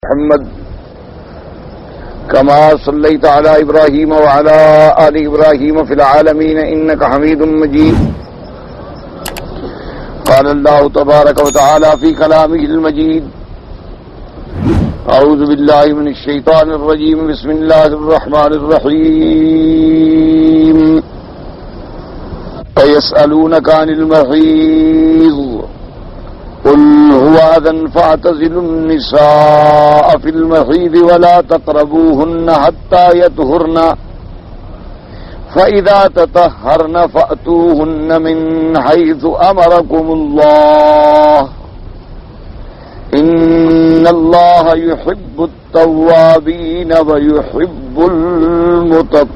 محمد كما صليت على إبراهيم وعلى آل إبراهيم في العالمين إنك حميد مجيد. قال الله تبارك وتعالى في كلامه المجيد: أعوذ بالله من الشيطان الرجيم. بسم الله الرحمن الرحيم. ويسألونك عن المحيض قل هو أذى فاعتزلوا النساء في المحيض ولا تقربوهن حتى يطهرن فإذا تطهرن فأتوهن من حيث أمركم الله إن الله يحب التوابين ويحب المتطهرين.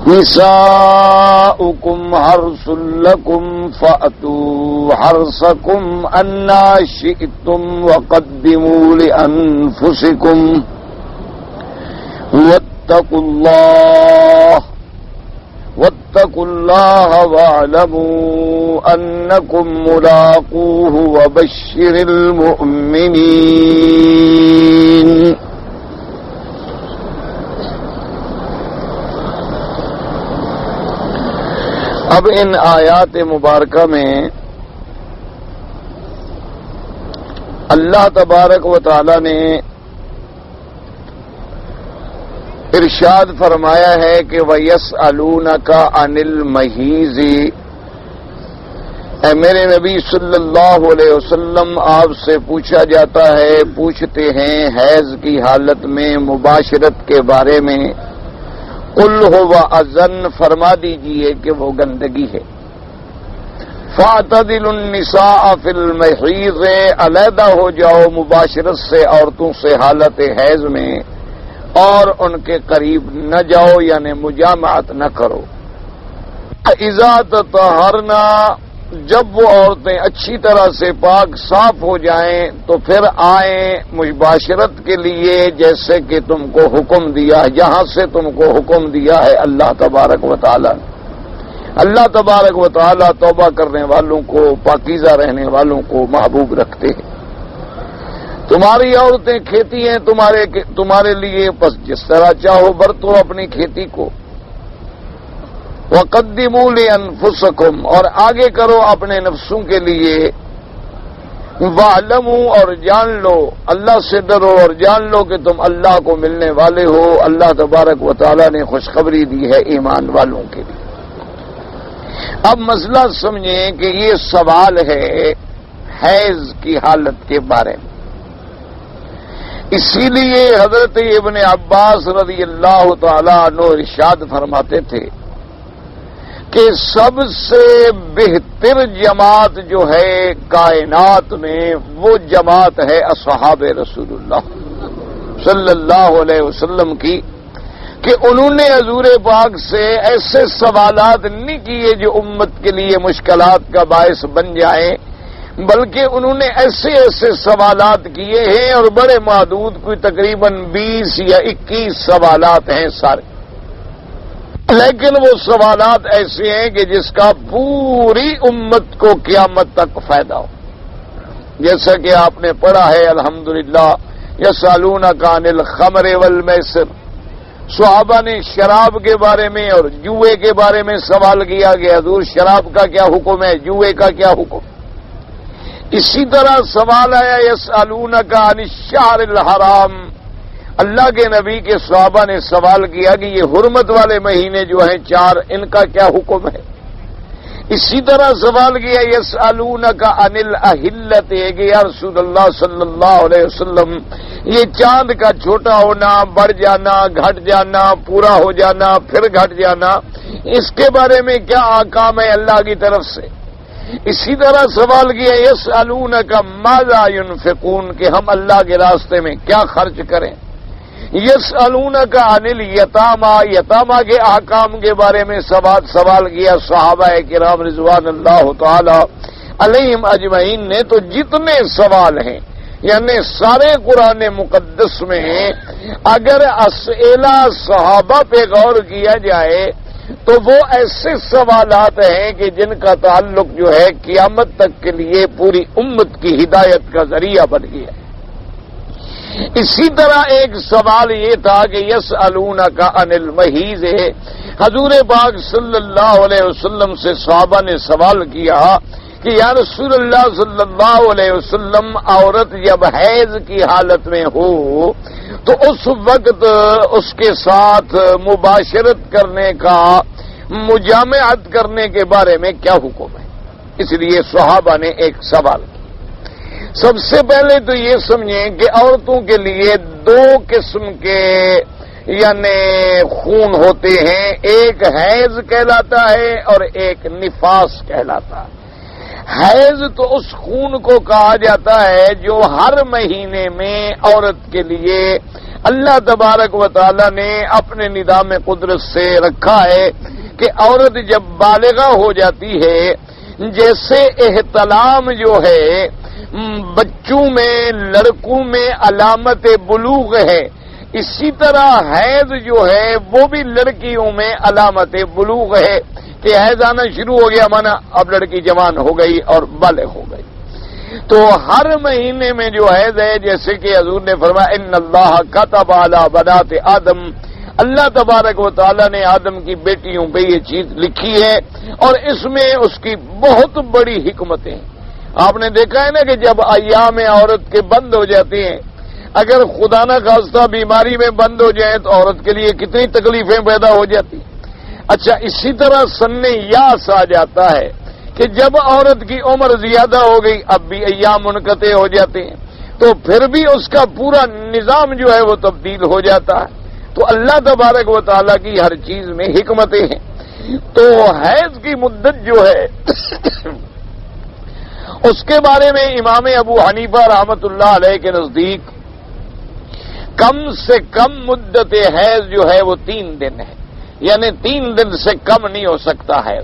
نساؤكم حرث لكم فأتوا حرثكم أنى شئتم وقدموا لأنفسكم واتقوا الله واعلموا أنكم ملاقوه وبشر المؤمنين. اب ان آیات مبارکہ میں اللہ تبارک و تعالی نے ارشاد فرمایا ہے کہ وَيَسْأَلُونَكَ عَنِ الْمَحِيضِ، اے میرے نبی صلی اللہ علیہ وسلم، آپ سے پوچھا جاتا ہے، پوچھتے ہیں حیض کی حالت میں مباشرت کے بارے میں. قل هو اذن، فرما دیجئے کہ وہ گندگی ہے. فاعتزلوا النساء فی المحیض، علیحدہ ہو جاؤ مباشرت سے عورتوں سے حالت حیض میں، اور ان کے قریب نہ جاؤ، یعنی مجامعت نہ کرو. اذا تطہرنا، جب وہ عورتیں اچھی طرح سے پاک صاف ہو جائیں تو پھر آئیں مباشرت کے لیے، جیسے کہ تم کو حکم دیا ہے، جہاں سے تم کو حکم دیا ہے اللہ تبارک و تعالی. اللہ تبارک و تعالی توبہ کرنے والوں کو، پاکیزہ رہنے والوں کو محبوب رکھتے ہیں. تمہاری عورتیں کھیتی ہیں تمہارے لیے، بس جس طرح چاہو برتو اپنی کھیتی کو. وَقَدِّمُوا لِأَنفُسَكُمْ، اور آگے کرو اپنے نفسوں کے لیے. وَاعْلَمُوا، اور جان لو، اللہ سے ڈرو اور جان لو کہ تم اللہ کو ملنے والے ہو. اللہ تبارک و تعالی نے خوشخبری دی ہے ایمان والوں کے لیے. اب مسئلہ سمجھیں کہ یہ سوال ہے حیض کی حالت کے بارے میں. اسی لیے حضرت ابن عباس رضی اللہ تعالی عنہ ارشاد فرماتے تھے کہ سب سے بہتر جماعت جو ہے کائنات میں، وہ جماعت ہے اصحاب رسول اللہ صلی اللہ علیہ وسلم کی، کہ انہوں نے حضور پاک سے ایسے سوالات نہیں کیے جو امت کے لیے مشکلات کا باعث بن جائیں، بلکہ انہوں نے ایسے سوالات کیے ہیں، اور بڑے محدود، کوئی تقریباً 20 یا 21 سوالات ہیں سارے. لیکن وہ سوالات ایسے ہیں کہ جس کا پوری امت کو قیامت تک فائدہ ہو. جیسا کہ آپ نے پڑھا ہے الحمدللہ، یسألونک عن الخمر والمیسر، صحابہ نے شراب کے بارے میں اور جوئے کے بارے میں سوال کیا کہ حضور شراب کا کیا حکم ہے، جوئے کا کیا حکم. اسی طرح سوال آیا یسألونک عن الشہر الحرام، اللہ کے نبی کے صحابہ نے سوال کیا کہ یہ حرمت والے مہینے جو ہیں 4، ان کا کیا حکم ہے. اسی طرح سوال کیا یسألونک عن الاہلۃ، کہ یا رسول اللہ صلی اللہ علیہ وسلم یہ چاند کا چھوٹا ہونا، بڑھ جانا، گھٹ جانا، پورا ہو جانا، پھر گھٹ جانا، اس کے بارے میں کیا احکام ہے اللہ کی طرف سے. اسی طرح سوال کیا یسألونک ماذا ينفقون، کہ ہم اللہ کے راستے میں کیا خرچ کریں. یسألونک عن الیتامی، یتامہ کے احکام کے بارے میں سوال کیا صحابہ کرام رضوان اللہ تعالی علیہم اجمعین نے. تو جتنے سوال ہیں، یعنی سارے قرآن مقدس میں اگر اسئلہ صحابہ پہ غور کیا جائے تو وہ ایسے سوالات ہیں کہ جن کا تعلق جو ہے قیامت تک کے لیے پوری امت کی ہدایت کا ذریعہ بن گیا. اسی طرح ایک سوال یہ تھا کہ یسألونک عن المحیض، حضور پاک صلی اللہ علیہ وسلم سے صحابہ نے سوال کیا کہ یا رسول اللہ صلی اللہ علیہ وسلم، عورت جب حیض کی حالت میں ہو تو اس وقت اس کے ساتھ مباشرت کرنے کا، مجامعت کرنے کے بارے میں کیا حکم ہے؟ اس لیے صحابہ نے ایک سوال کیا. سب سے پہلے تو یہ سمجھیں کہ عورتوں کے لیے دو قسم کے یعنی خون ہوتے ہیں، ایک حیض کہلاتا ہے اور ایک نفاس کہلاتا ہے. حیض تو اس خون کو کہا جاتا ہے جو ہر مہینے میں عورت کے لیے اللہ تبارک و تعالی نے اپنے نظام قدرت سے رکھا ہے کہ عورت جب بالغہ ہو جاتی ہے، جیسے احتلام جو ہے بچوں میں، لڑکوں میں علامت بلوغ ہے، اسی طرح حیض جو ہے وہ بھی لڑکیوں میں علامت بلوغ ہے کہ حیض آنا شروع ہو گیا، مانا اب لڑکی جوان ہو گئی اور بالغ ہو گئی. تو ہر مہینے میں جو حیض ہے، جیسے کہ حضور نے فرمایا ان اللہ کتب علی بنات آدم، اللہ تبارک و تعالی نے آدم کی بیٹیوں پہ یہ چیز لکھی ہے اور اس میں اس کی بہت بڑی حکمتیں ہیں. آپ نے دیکھا ہے نا کہ جب ایام عورت کے بند ہو جاتے ہیں، اگر خدا نہ خواستہ بیماری میں بند ہو جائیں تو عورت کے لیے کتنی تکلیفیں پیدا ہو جاتی ہیں. اچھا، اسی طرح سن یاس آ جاتا ہے کہ جب عورت کی عمر زیادہ ہو گئی، اب بھی ایام منقطع ہو جاتے ہیں، تو پھر بھی اس کا پورا نظام جو ہے وہ تبدیل ہو جاتا ہے. تو اللہ تبارک و تعالیٰ کی ہر چیز میں حکمتیں ہیں. تو حیض کی مدت جو ہے اس کے بارے میں امام ابو حنیفہ رحمت اللہ علیہ کے نزدیک کم سے کم مدت حیض جو ہے وہ 3 دن ہے، یعنی 3 دن سے کم نہیں ہو سکتا ہے،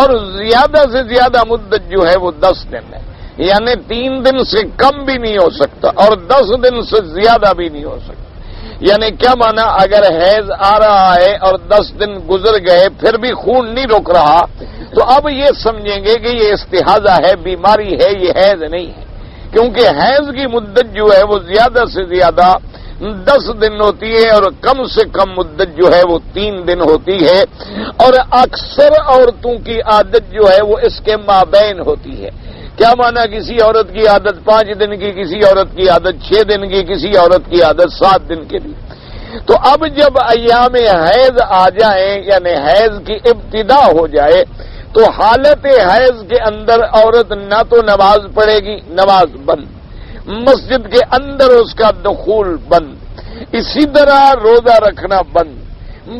اور زیادہ سے زیادہ مدت جو ہے وہ 10 دن ہے، یعنی 3 دن سے کم بھی نہیں ہو سکتا اور 10 دن سے زیادہ بھی نہیں ہو سکتا. یعنی کیا مانا، اگر حیض آ رہا ہے اور 10 دن گزر گئے پھر بھی خون نہیں رک رہا تو اب یہ سمجھیں گے کہ یہ استحاضہ ہے، بیماری ہے، یہ حیض نہیں ہے، کیونکہ حیض کی مدت جو ہے وہ زیادہ سے زیادہ 10 دن ہوتی ہے اور کم سے کم مدت جو ہے وہ 3 دن ہوتی ہے. اور اکثر عورتوں کی عادت جو ہے وہ اس کے مابین ہوتی ہے. کیا مانا، کسی عورت کی عادت 5 دن کی، کسی عورت کی عادت 6 دن کی، کسی عورت کی عادت 7 دن کے لیے. تو اب جب ایام حیض آ جائیں، یعنی حیض کی ابتدا ہو جائے، تو حالت حیض کے اندر عورت نہ تو نماز پڑھے گی، نماز بند، مسجد کے اندر اس کا دخول بند، اسی طرح روزہ رکھنا بند.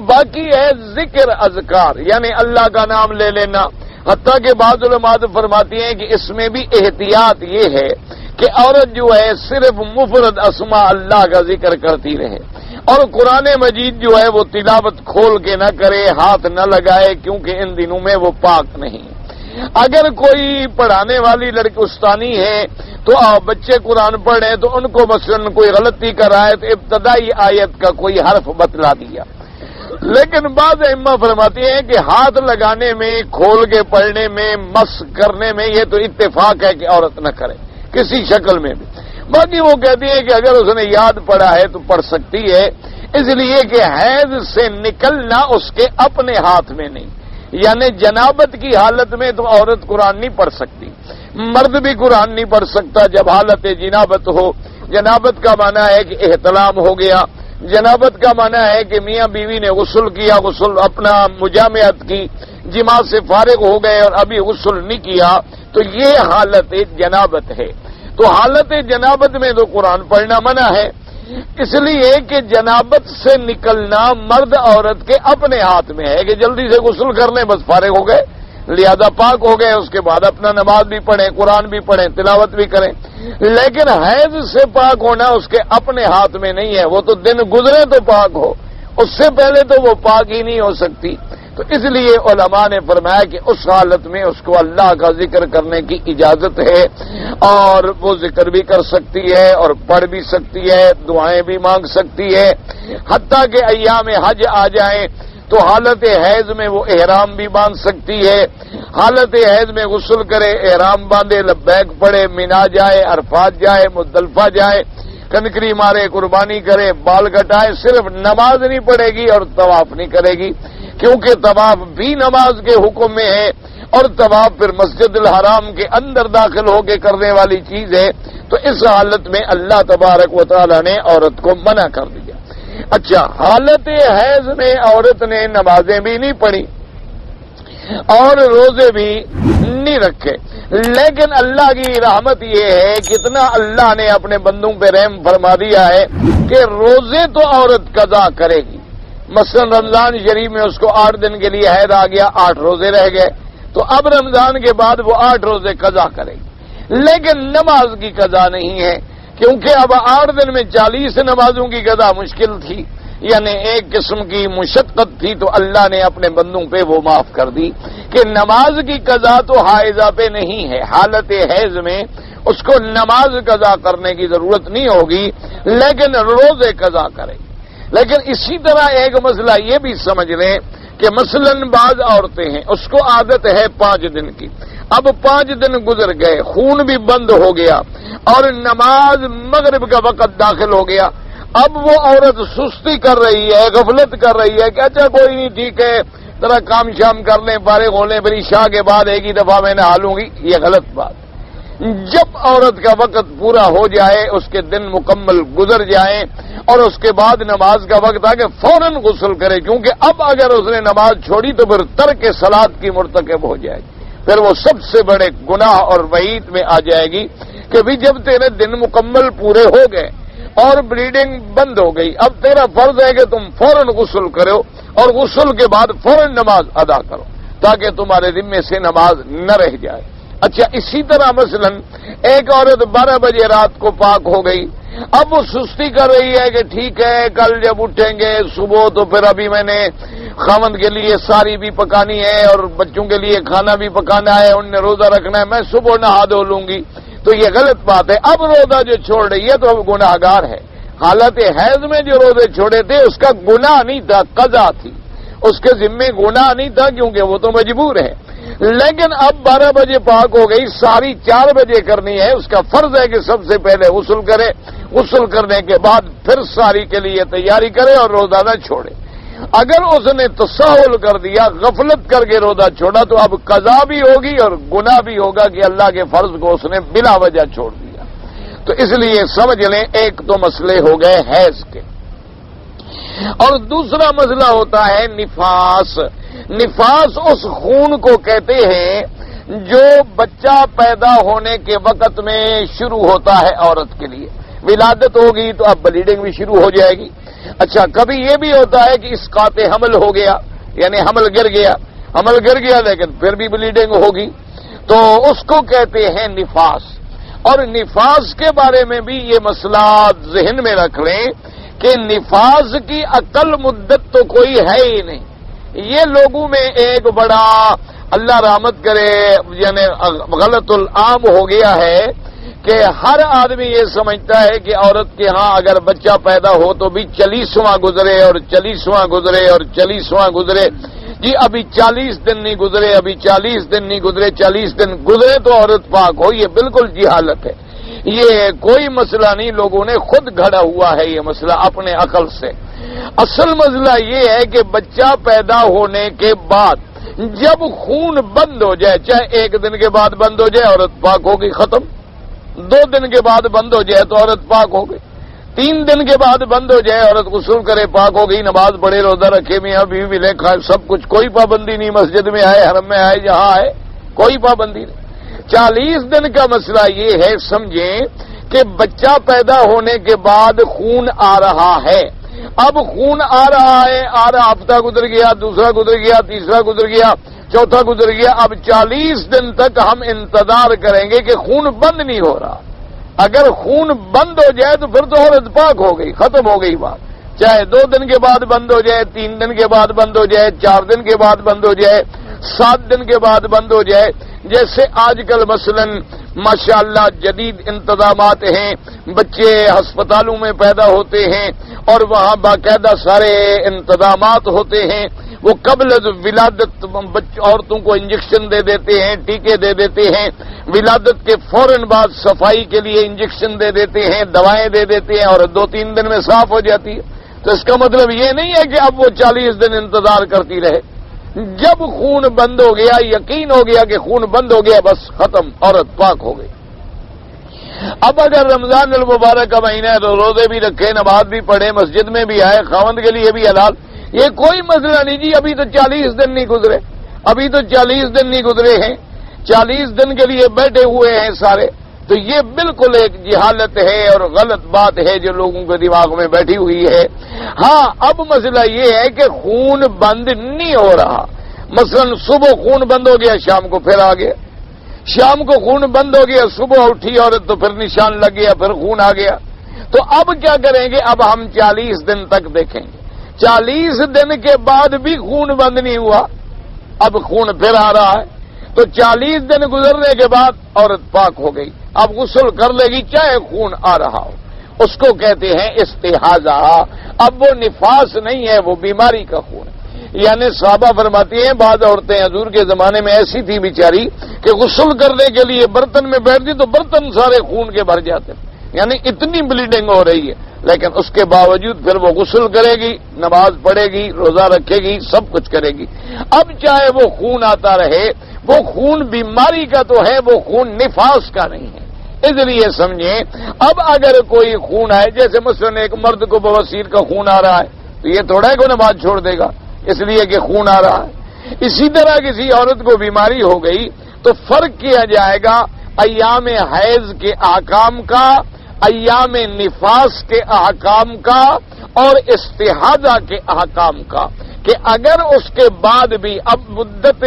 باقی ہے ذکر اذکار، یعنی اللہ کا نام لے لینا. حتیٰ کہ بعض علماء فرماتی ہیں کہ اس میں بھی احتیاط یہ ہے کہ عورت جو ہے صرف مفرد اسماء اللہ کا ذکر کرتی رہے اور قرآن مجید جو ہے وہ تلاوت کھول کے نہ کرے، ہاتھ نہ لگائے، کیونکہ ان دنوں میں وہ پاک نہیں. اگر کوئی پڑھانے والی لڑکی استانی ہے تو بچے قرآن پڑھیں تو ان کو مثلا کوئی غلطی کرائے تو ابتدائی آیت کا کوئی حرف بتلا دیا. لیکن بعض ائمہ فرماتے ہیں کہ ہاتھ لگانے میں، کھول کے پڑھنے میں، مس کرنے میں یہ تو اتفاق ہے کہ عورت نہ کرے کسی شکل میں بھی. باقی وہ کہتی ہیں کہ اگر اس نے یاد پڑھا ہے تو پڑھ سکتی ہے، اس لیے کہ حیض سے نکلنا اس کے اپنے ہاتھ میں نہیں. یعنی جنابت کی حالت میں تو عورت قرآن نہیں پڑھ سکتی، مرد بھی قرآن نہیں پڑھ سکتا جب حالت جنابت ہو. جنابت کا معنی ہے کہ احتلام ہو گیا، جنابت کا معنی ہے کہ میاں بیوی نے غسل کیا، غسل اپنا مجامعت کی، جماع سے فارغ ہو گئے اور ابھی غسل نہیں کیا، تو یہ حالت جنابت ہے. تو حالت جنابت میں تو قرآن پڑھنا منع ہے، اس لیے کہ جنابت سے نکلنا مرد عورت کے اپنے ہاتھ میں ہے کہ جلدی سے غسل کر لیں، بس فارغ ہو گئے، لہذا پاک ہو گئے، اس کے بعد اپنا نماز بھی پڑھیں، قرآن بھی پڑھیں، تلاوت بھی کریں. لیکن حیض سے پاک ہونا اس کے اپنے ہاتھ میں نہیں ہے، وہ تو دن گزرے تو پاک ہو، اس سے پہلے تو وہ پاک ہی نہیں ہو سکتی. تو اس لیے علماء نے فرمایا کہ اس حالت میں اس کو اللہ کا ذکر کرنے کی اجازت ہے اور وہ ذکر بھی کر سکتی ہے اور پڑھ بھی سکتی ہے، دعائیں بھی مانگ سکتی ہے. حتیٰ کہ ایام حج آ جائیں تو حالت حیض میں وہ احرام بھی باندھ سکتی ہے، حالت حیض میں غسل کرے، احرام باندھے، لبیک پڑھے، مینا جائے، عرفات جائے، مزدلفہ جائے، کنکری مارے، قربانی کرے، بال کٹائے، صرف نماز نہیں پڑھے گی اور طواف نہیں کرے گی، کیونکہ طواف بھی نماز کے حکم میں ہے، اور طواف پھر مسجد الحرام کے اندر داخل ہو کے کرنے والی چیز ہے، تو اس حالت میں اللہ تبارک و تعالی نے عورت کو منع کر دیا۔ اچھا، حالت حیض میں عورت نے نمازیں بھی نہیں پڑھی اور روزے بھی نہیں رکھے، لیکن اللہ کی رحمت یہ ہے کتنا اللہ نے اپنے بندوں پہ رحم فرما دیا ہے کہ روزے تو عورت قضا کرے گی۔ مثلا رمضان شریف میں اس کو 8 دن کے لیے حیض آ گیا، 8 روزے رہ گئے، تو اب رمضان کے بعد وہ 8 روزے قضا کرے گی، لیکن نماز کی قضا نہیں ہے، کیونکہ اب 8 دن میں 40 نمازوں کی قضا مشکل تھی، یعنی ایک قسم کی مشقت تھی، تو اللہ نے اپنے بندوں پہ وہ معاف کر دی کہ نماز کی قضا تو حائضہ پہ نہیں ہے، حالت حیض میں اس کو نماز قضا کرنے کی ضرورت نہیں ہوگی، لیکن روزے قضا کرے گی۔ لیکن اسی طرح ایک مسئلہ یہ بھی سمجھ لیں کہ مثلا بعض عورتیں ہیں، اس کو عادت ہے 5 دن کی، اب 5 دن گزر گئے، خون بھی بند ہو گیا اور نماز مغرب کا وقت داخل ہو گیا، اب وہ عورت سستی کر رہی ہے، غفلت کر رہی ہے کہ اچھا کوئی نہیں، ٹھیک ہے، ذرا کام شام کر لیں، فارغ ہو لیں، پھر عشاء کے بعد ایک ہی دفعہ میں نہا لوں گی، یہ غلط بات۔ جب عورت کا وقت پورا ہو جائے، اس کے دن مکمل گزر جائیں اور اس کے بعد نماز کا وقت آ کے فوراً غسل کرے، کیونکہ اب اگر اس نے نماز چھوڑی تو پھر ترک صلاۃ کی مرتکب ہو جائے گی، پھر وہ سب سے بڑے گناہ اور وعید میں آ جائے گی کہ بھی جب تیرے دن مکمل پورے ہو گئے اور بلیڈنگ بند ہو گئی، اب تیرا فرض ہے کہ تم فوراً غسل کرو اور غسل کے بعد فوراً نماز ادا کرو تاکہ تمہارے ذمے سے نماز نہ رہ جائے۔ اچھا، اسی طرح مثلا ایک عورت 12 بجے رات کو پاک ہو گئی، اب وہ سستی کر رہی ہے کہ ٹھیک ہے کل جب اٹھیں گے صبح تو پھر ابھی میں نے خاوند کے لیے ساری بھی پکانی ہے اور بچوں کے لیے کھانا بھی پکانا ہے، ان نے روزہ رکھنا ہے، میں صبح نہا دھو لوں گی، تو یہ غلط بات ہے۔ اب روزہ جو چھوڑ رہی ہے تو اب گناہ گار ہے۔ حالت حیض میں جو روزے چھوڑے تھے اس کا گناہ نہیں تھا، قضا تھی، اس کے ذمے گناہ نہیں تھا کیونکہ وہ تو مجبور ہے، لیکن اب 12 بجے پاک ہو گئی، ساری 4 بجے کرنی ہے، اس کا فرض ہے کہ سب سے پہلے غسل کرے، غسل کرنے کے بعد پھر ساری کے لیے تیاری کرے اور روزہ نہ چھوڑے۔ اگر اس نے تساہل کر دیا، غفلت کر کے روزہ چھوڑا، تو اب قضا بھی ہوگی اور گناہ بھی ہوگا کہ اللہ کے فرض کو اس نے بلا وجہ چھوڑ دیا۔ تو اس لیے سمجھ لیں، ایک تو مسئلے ہو گئے حیض کے، اور دوسرا مسئلہ ہوتا ہے نفاس۔ نفاس اس خون کو کہتے ہیں جو بچہ پیدا ہونے کے وقت میں شروع ہوتا ہے عورت کے لیے، ولادت ہوگی تو اب بلیڈنگ بھی شروع ہو جائے گی۔ اچھا، کبھی یہ بھی ہوتا ہے کہ اسقاط حمل ہو گیا، یعنی حمل گر گیا لیکن پھر بھی بلیڈنگ ہوگی، تو اس کو کہتے ہیں نفاس۔ اور نفاس کے بارے میں بھی یہ مسئلہ ذہن میں رکھ لیں کہ نفاس کی اقل مدت تو کوئی ہے ہی نہیں۔ یہ لوگوں میں ایک بڑا، اللہ رحمت کرے، یعنی غلط العام ہو گیا ہے کہ ہر آدمی یہ سمجھتا ہے کہ عورت کے ہاں اگر بچہ پیدا ہو تو بھی 40واں گزرے اور 40واں گزرے اور 40واں گزرے، جی ابھی 40 دن نہیں گزرے، ابھی 40 دن نہیں گزرے، 40 دن گزرے تو عورت پاک ہو، یہ بالکل جہالت ہے، یہ کوئی مسئلہ نہیں، لوگوں نے خود گھڑا ہوا ہے یہ مسئلہ اپنے عقل سے۔ اصل مسئلہ یہ ہے کہ بچہ پیدا ہونے کے بعد جب خون بند ہو جائے، چاہے 1 دن کے بعد بند ہو جائے عورت پاک ہوگی، ختم، 2 دن کے بعد بند ہو جائے تو عورت پاک ہو گئی، 3 دن کے بعد بند ہو جائے عورت غسل کرے پاک ہو گئی، نماز پڑھے، روزہ رکھے، میاں بیوی ملے، کھائے، سب کچھ، کوئی پابندی نہیں، مسجد میں آئے، حرم میں آئے، جہاں آئے، کوئی پابندی نہیں۔ 40 دن کا مسئلہ یہ ہے، سمجھیں کہ بچہ پیدا ہونے کے بعد خون آ رہا ہے، اب خون آ رہا ہے، ہفتہ گزر گیا، دوسرا گزر گیا، تیسرا گزر گیا، چوتھا گزر گیا، اب 40 دن تک ہم انتظار کریں گے کہ خون بند نہیں ہو رہا۔ اگر خون بند ہو جائے تو پھر تو عورت پاک ہو گئی، ختم ہو گئی بات، چاہے 2 دن کے بعد بند ہو جائے، 3 دن کے بعد بند ہو جائے، 4 دن کے بعد بند ہو جائے، 7 دن کے بعد بند ہو جائے۔ جیسے آج کل مثلا ماشاءاللہ جدید انتظامات ہیں، بچے ہسپتالوں میں پیدا ہوتے ہیں اور وہاں باقاعدہ سارے انتظامات ہوتے ہیں. وہ قبل ولادت عورتوں کو انجیکشن دے دیتے ہیں، ٹیکے دے دیتے ہیں، ولادت کے فوراً بعد صفائی کے لیے انجیکشن دے دیتے ہیں، دوائیں دے دیتے ہیں اور 2-3 دن میں صاف ہو جاتی ہے. تو اس کا مطلب یہ نہیں ہے کہ اب وہ 40 دن انتظار کرتی رہے. جب خون بند ہو گیا، یقین ہو گیا کہ خون بند ہو گیا، بس ختم، عورت پاک ہو گئی. اب اگر رمضان المبارک کا مہینہ ہے تو روزے بھی رکھے، نماز بھی پڑھے، مسجد میں بھی آئے، خاوند کے لیے بھی حلال، یہ کوئی مسئلہ نہیں جی. ابھی تو 40 دن نہیں گزرے، ابھی تو 40 دن نہیں گزرے ہیں، 40 دن کے لیے بیٹھے ہوئے ہیں سارے. تو یہ بالکل ایک جہالت ہے اور غلط بات ہے جو لوگوں کے دماغ میں بیٹھی ہوئی ہے. ہاں اب مسئلہ یہ ہے کہ خون بند نہیں ہو رہا. مثلا صبح خون بند ہو گیا، شام کو پھر آ گیا، شام کو خون بند ہو گیا، صبح اٹھی عورت تو پھر نشان لگ گیا، پھر خون آ گیا. تو اب کیا کریں گے؟ اب ہم 40 دن تک دیکھیں گے. 40 دن کے بعد بھی خون بند نہیں ہوا، اب خون پھر آ رہا ہے. تو 40 دن گزرنے کے بعد عورت پاک ہو گئی، اب غسل کر لے گی چاہے خون آ رہا ہو. اس کو کہتے ہیں استحاضہ. اب وہ نفاس نہیں ہے، وہ بیماری کا خون ہے. یعنی صحابہ فرماتی ہیں بعض عورتیں حضور کے زمانے میں ایسی تھی بیچاری کہ غسل کرنے کے لیے برتن میں بیٹھتی تو برتن سارے خون کے بھر جاتے، یعنی اتنی بلیڈنگ ہو رہی ہے. لیکن اس کے باوجود پھر وہ غسل کرے گی، نماز پڑھے گی، روزہ رکھے گی، سب کچھ کرے گی. اب چاہے وہ خون آتا رہے، وہ خون بیماری کا تو ہے، وہ خون نفاس کا نہیں ہے. اس لیے سمجھیں اب اگر کوئی خون آئے، جیسے مثلا ایک مرد کو بواسیر کا خون آ رہا ہے تو یہ تھوڑا ہے کہ نماز چھوڑ دے گا اس لیے کہ خون آ رہا ہے. اسی طرح کسی عورت کو بیماری ہو گئی تو فرق کیا جائے گا ایام حیض کے احکام کا، ایام نفاس کے احکام کا اور استحاضہ کے احکام کا. کہ اگر اس کے بعد بھی اب مدت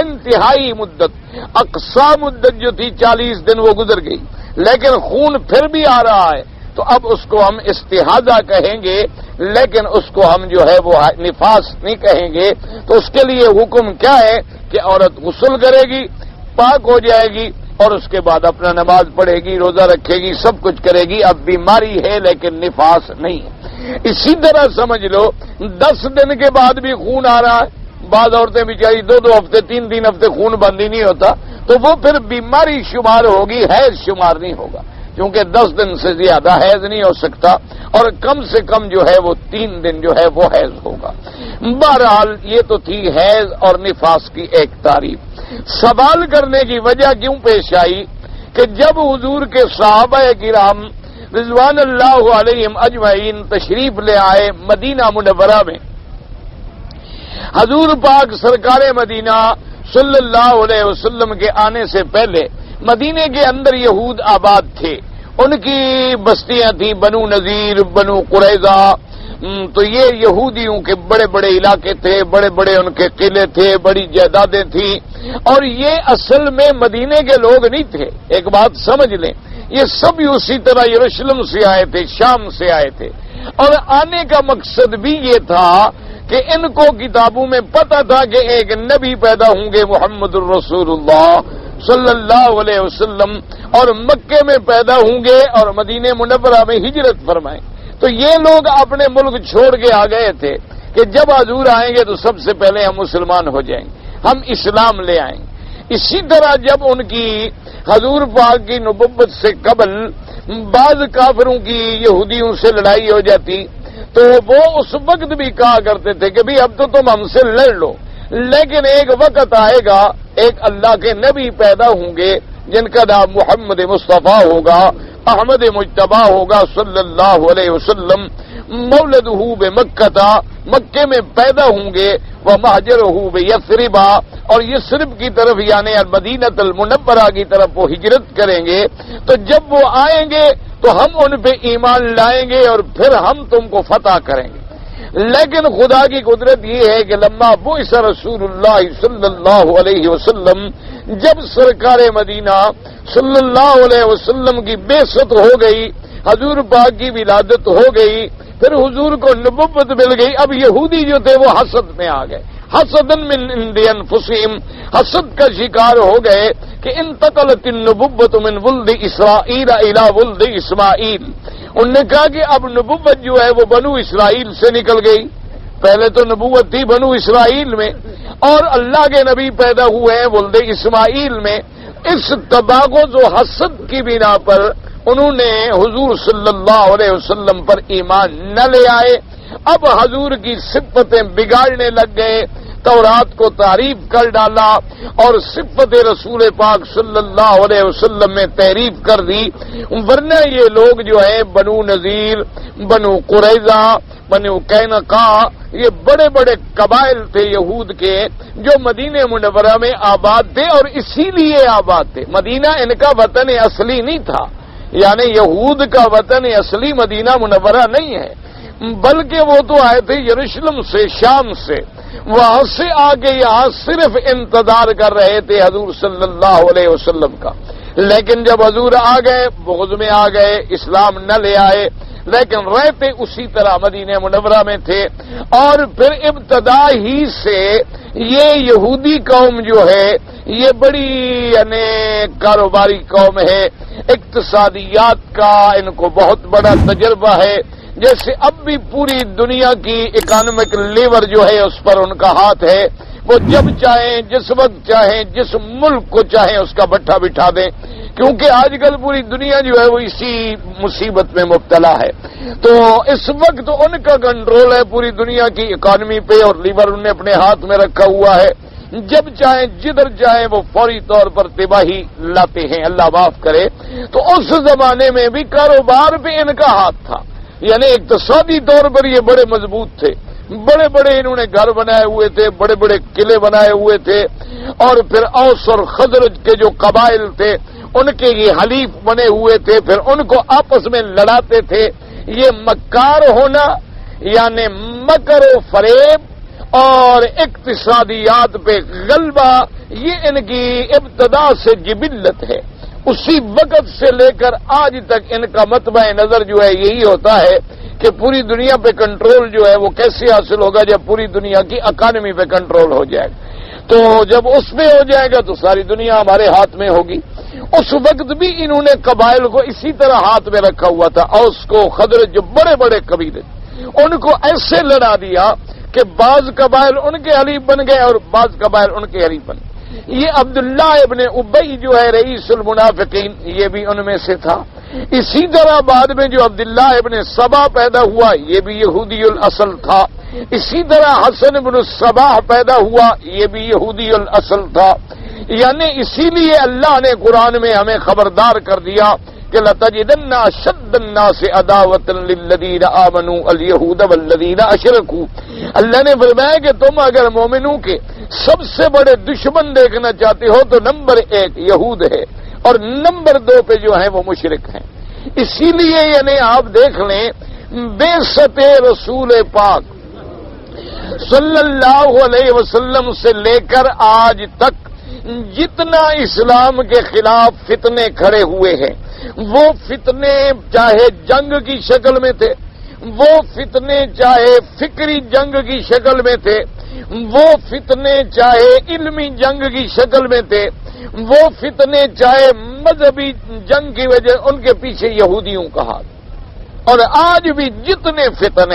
انتہائی مدت، اقصا مدت جو تھی 40 دن وہ گزر گئی، لیکن خون پھر بھی آ رہا ہے تو اب اس کو ہم استحاضہ کہیں گے، لیکن اس کو ہم جو ہے وہ نفاس نہیں کہیں گے. تو اس کے لیے حکم کیا ہے کہ عورت غسل کرے گی، پاک ہو جائے گی اور اس کے بعد اپنا نماز پڑھے گی، روزہ رکھے گی، سب کچھ کرے گی. اب بیماری ہے لیکن نفاس نہیں ہے. اسی طرح سمجھ لو 10 دن کے بعد بھی خون آ رہا ہے. بعض عورتیں بیچاری 2 ہفتے 3 ہفتے خون بند ہی نہیں ہوتا تو وہ پھر بیماری شمار ہوگی، حیض شمار نہیں ہوگا، کیونکہ 10 دن سے زیادہ حیض نہیں ہو سکتا اور کم سے کم جو ہے وہ 3 دن جو ہے وہ حیض ہوگا. بہرحال یہ تو تھی حیض اور نفاس کی ایک تعریف. سوال کرنے کی وجہ کیوں پیش آئی کہ جب حضور کے صحابہ کرام رضوان اللہ علیہم اجمعین تشریف لے آئے مدینہ منورہ میں، حضور پاک سرکار مدینہ صلی اللہ علیہ وسلم کے آنے سے پہلے مدینے کے اندر یہود آباد تھے. ان کی بستیاں تھیں بنو نذیر، بنو قریظہ. تو یہ یہودیوں کے بڑے بڑے علاقے تھے، بڑے بڑے ان کے قلعے تھے، بڑی جائیدادیں تھیں. اور یہ اصل میں مدینے کے لوگ نہیں تھے. ایک بات سمجھ لیں، یہ سب اسی طرح یروشلم سے آئے تھے، شام سے آئے تھے. اور آنے کا مقصد بھی یہ تھا کہ ان کو کتابوں میں پتا تھا کہ ایک نبی پیدا ہوں گے محمد الرسول اللہ صلی اللہ علیہ وسلم، اور مکے میں پیدا ہوں گے اور مدینہ منورہ میں ہجرت فرمائیں. تو یہ لوگ اپنے ملک چھوڑ کے آ گئے تھے کہ جب حضور آئیں گے تو سب سے پہلے ہم مسلمان ہو جائیں گے، ہم اسلام لے آئیں گے. اسی طرح جب ان کی حضور پاک کی نبوت سے قبل بعض کافروں کی یہودیوں سے لڑائی ہو جاتی تو وہ اس وقت بھی کہا کرتے تھے کہ بھی اب تو تم ہم سے لڑ لو، لیکن ایک وقت آئے گا ایک اللہ کے نبی پیدا ہوں گے جن کا نام محمد مصطفیٰ ہوگا، احمد مجتبی ہوگا صلی اللہ علیہ وسلم. مولدہ بمکہ، مکے میں پیدا ہوں گے، وہ مہاجرہ بیثرب، اور یثرب کی طرف یعنی مدینہ المنورہ کی طرف وہ ہجرت کریں گے. تو جب وہ آئیں گے تو ہم ان پہ ایمان لائیں گے اور پھر ہم تم کو فتح کریں گے. لیکن خدا کی قدرت یہ ہے کہ لما بعث رسول اللہ صلی اللہ علیہ وسلم، جب سرکار مدینہ صلی اللہ علیہ وسلم کی بعثت ہو گئی، حضور پاک کی ولادت ہو گئی، پھر حضور کو نبوت مل گئی. اب یہودی جو تھے وہ حسد میں آ گئے، حسدا من عند انفسهم، حسد کا شکار ہو گئے کہ انتقلت النبوت من ولد اسرائیل الى ولد اسماعیل، انہوں نے کہا کہ اب نبوت جو ہے وہ بنو اسرائیل سے نکل گئی، پہلے تو نبوت تھی بنو اسرائیل میں، اور اللہ کے نبی پیدا ہوئے ہیں ولد اسماعیل میں۔ اس تباغض و حسد کی بنا پر انہوں نے حضور صلی اللہ علیہ وسلم پر ایمان نہ لے آئے، اب حضور کی صفتیں بگاڑنے لگ گئے، تورات کو تعریف کر ڈالا اور صفت رسول پاک صلی اللہ علیہ وسلم میں تعریف کر دی، ورنہ یہ لوگ جو ہیں بنو نذیر، بنو قریظہ، بنو قینقاع، یہ بڑے بڑے قبائل تھے یہود کے جو مدینہ منورہ میں آباد تھے، اور اسی لیے آباد تھے۔ مدینہ ان کا وطن اصلی نہیں تھا، یعنی یہود کا وطن اصلی مدینہ منورہ نہیں ہے، بلکہ وہ تو آئے تھے یروشلم سے، شام سے، وہاں سے آگے یہاں صرف انتظار کر رہے تھے حضور صلی اللہ علیہ وسلم کا، لیکن جب حضور آ گئے بغض میں آ گئے، اسلام نہ لے آئے، لیکن رہتے اسی طرح مدینہ منورہ میں تھے۔ اور پھر ابتدا ہی سے یہ یہودی قوم جو ہے یہ بڑی یعنی کاروباری قوم ہے، اقتصادیات کا ان کو بہت بڑا تجربہ ہے، جیسے اب بھی پوری دنیا کی اکانومک لیور جو ہے اس پر ان کا ہاتھ ہے، وہ جب چاہیں جس وقت چاہیں جس ملک کو چاہیں اس کا بٹھا بٹھا دیں، کیونکہ آج کل پوری دنیا جو ہے وہ اسی مصیبت میں مبتلا ہے۔ تو اس وقت ان کا کنٹرول ہے پوری دنیا کی اکانومی پہ، اور لیور انہوں نے اپنے ہاتھ میں رکھا ہوا ہے، جب چاہیں جدھر چاہیں وہ فوری طور پر تباہی لاتے ہیں، اللہ معاف کرے۔ تو اس زمانے میں بھی کاروبار پہ ان کا ہاتھ تھا، یعنی اقتصادی طور پر یہ بڑے مضبوط تھے، بڑے بڑے انہوں نے گھر بنائے ہوئے تھے، بڑے بڑے قلعے بنائے ہوئے تھے، اور پھر اوس اور خزرج کے جو قبائل تھے ان کے یہ حلیف بنے ہوئے تھے، پھر ان کو آپس میں لڑاتے تھے۔ یہ مکار ہونا یعنی مکر و فریب اور اقتصادیات پہ غلبہ، یہ ان کی ابتدا سے جبلت ہے، اسی وقت سے لے کر آج تک ان کا مطمع نظر جو ہے یہی ہوتا ہے کہ پوری دنیا پہ کنٹرول جو ہے وہ کیسے حاصل ہوگا، جب پوری دنیا کی اکانومی پہ کنٹرول ہو جائے گا، تو جب اس پہ ہو جائے گا تو ساری دنیا ہمارے ہاتھ میں ہوگی۔ اس وقت بھی انہوں نے قبائل کو اسی طرح ہاتھ میں رکھا ہوا تھا، اوس کو، خزرج، جو بڑے بڑے قبیلے ان کو ایسے لڑا دیا کہ بعض قبائل ان کے حلیف بن گئے اور بعض قبائل ان کے حلیف بن گئے۔ یہ عبداللہ ابن ابی جو ہے رئیس المنافقین، یہ بھی ان میں سے تھا۔ اسی طرح بعد میں جو عبداللہ ابن سبا پیدا ہوا یہ بھی یہودی الاصل تھا۔ اسی طرح حسن بن الصباح پیدا ہوا، یہ بھی یہودی الاصل تھا۔ یعنی اسی لیے اللہ نے قرآن میں ہمیں خبردار کر دیا کہ لَتَجِدَنَّ أَشَدَّ النَّاسِ عَدَاوَةً لِلَّذِينَ آمَنُوا الْيَهُودَ وَالَّذِينَ أَشْرَكُوا، اللہ نے فرمایا کہ تم اگر مومنوں کے سب سے بڑے دشمن دیکھنا چاہتے ہو تو نمبر 1 یہود ہے، اور نمبر 2 پہ جو ہیں وہ مشرک ہیں۔ اسی لیے یعنی آپ دیکھ لیں بعثت رسول پاک صلی اللہ علیہ وسلم سے لے کر آج تک جتنا اسلام کے خلاف فتنے کھڑے ہوئے ہیں، وہ فتنے چاہے جنگ کی شکل میں تھے، وہ فتنے چاہے فکری جنگ کی شکل میں تھے، وہ فتنے چاہے علمی جنگ کی شکل میں تھے، وہ فتنے چاہے مذہبی جنگ کی وجہ، ان کے پیچھے یہودیوں کا ہاتھ۔ اور آج بھی جتنے فتن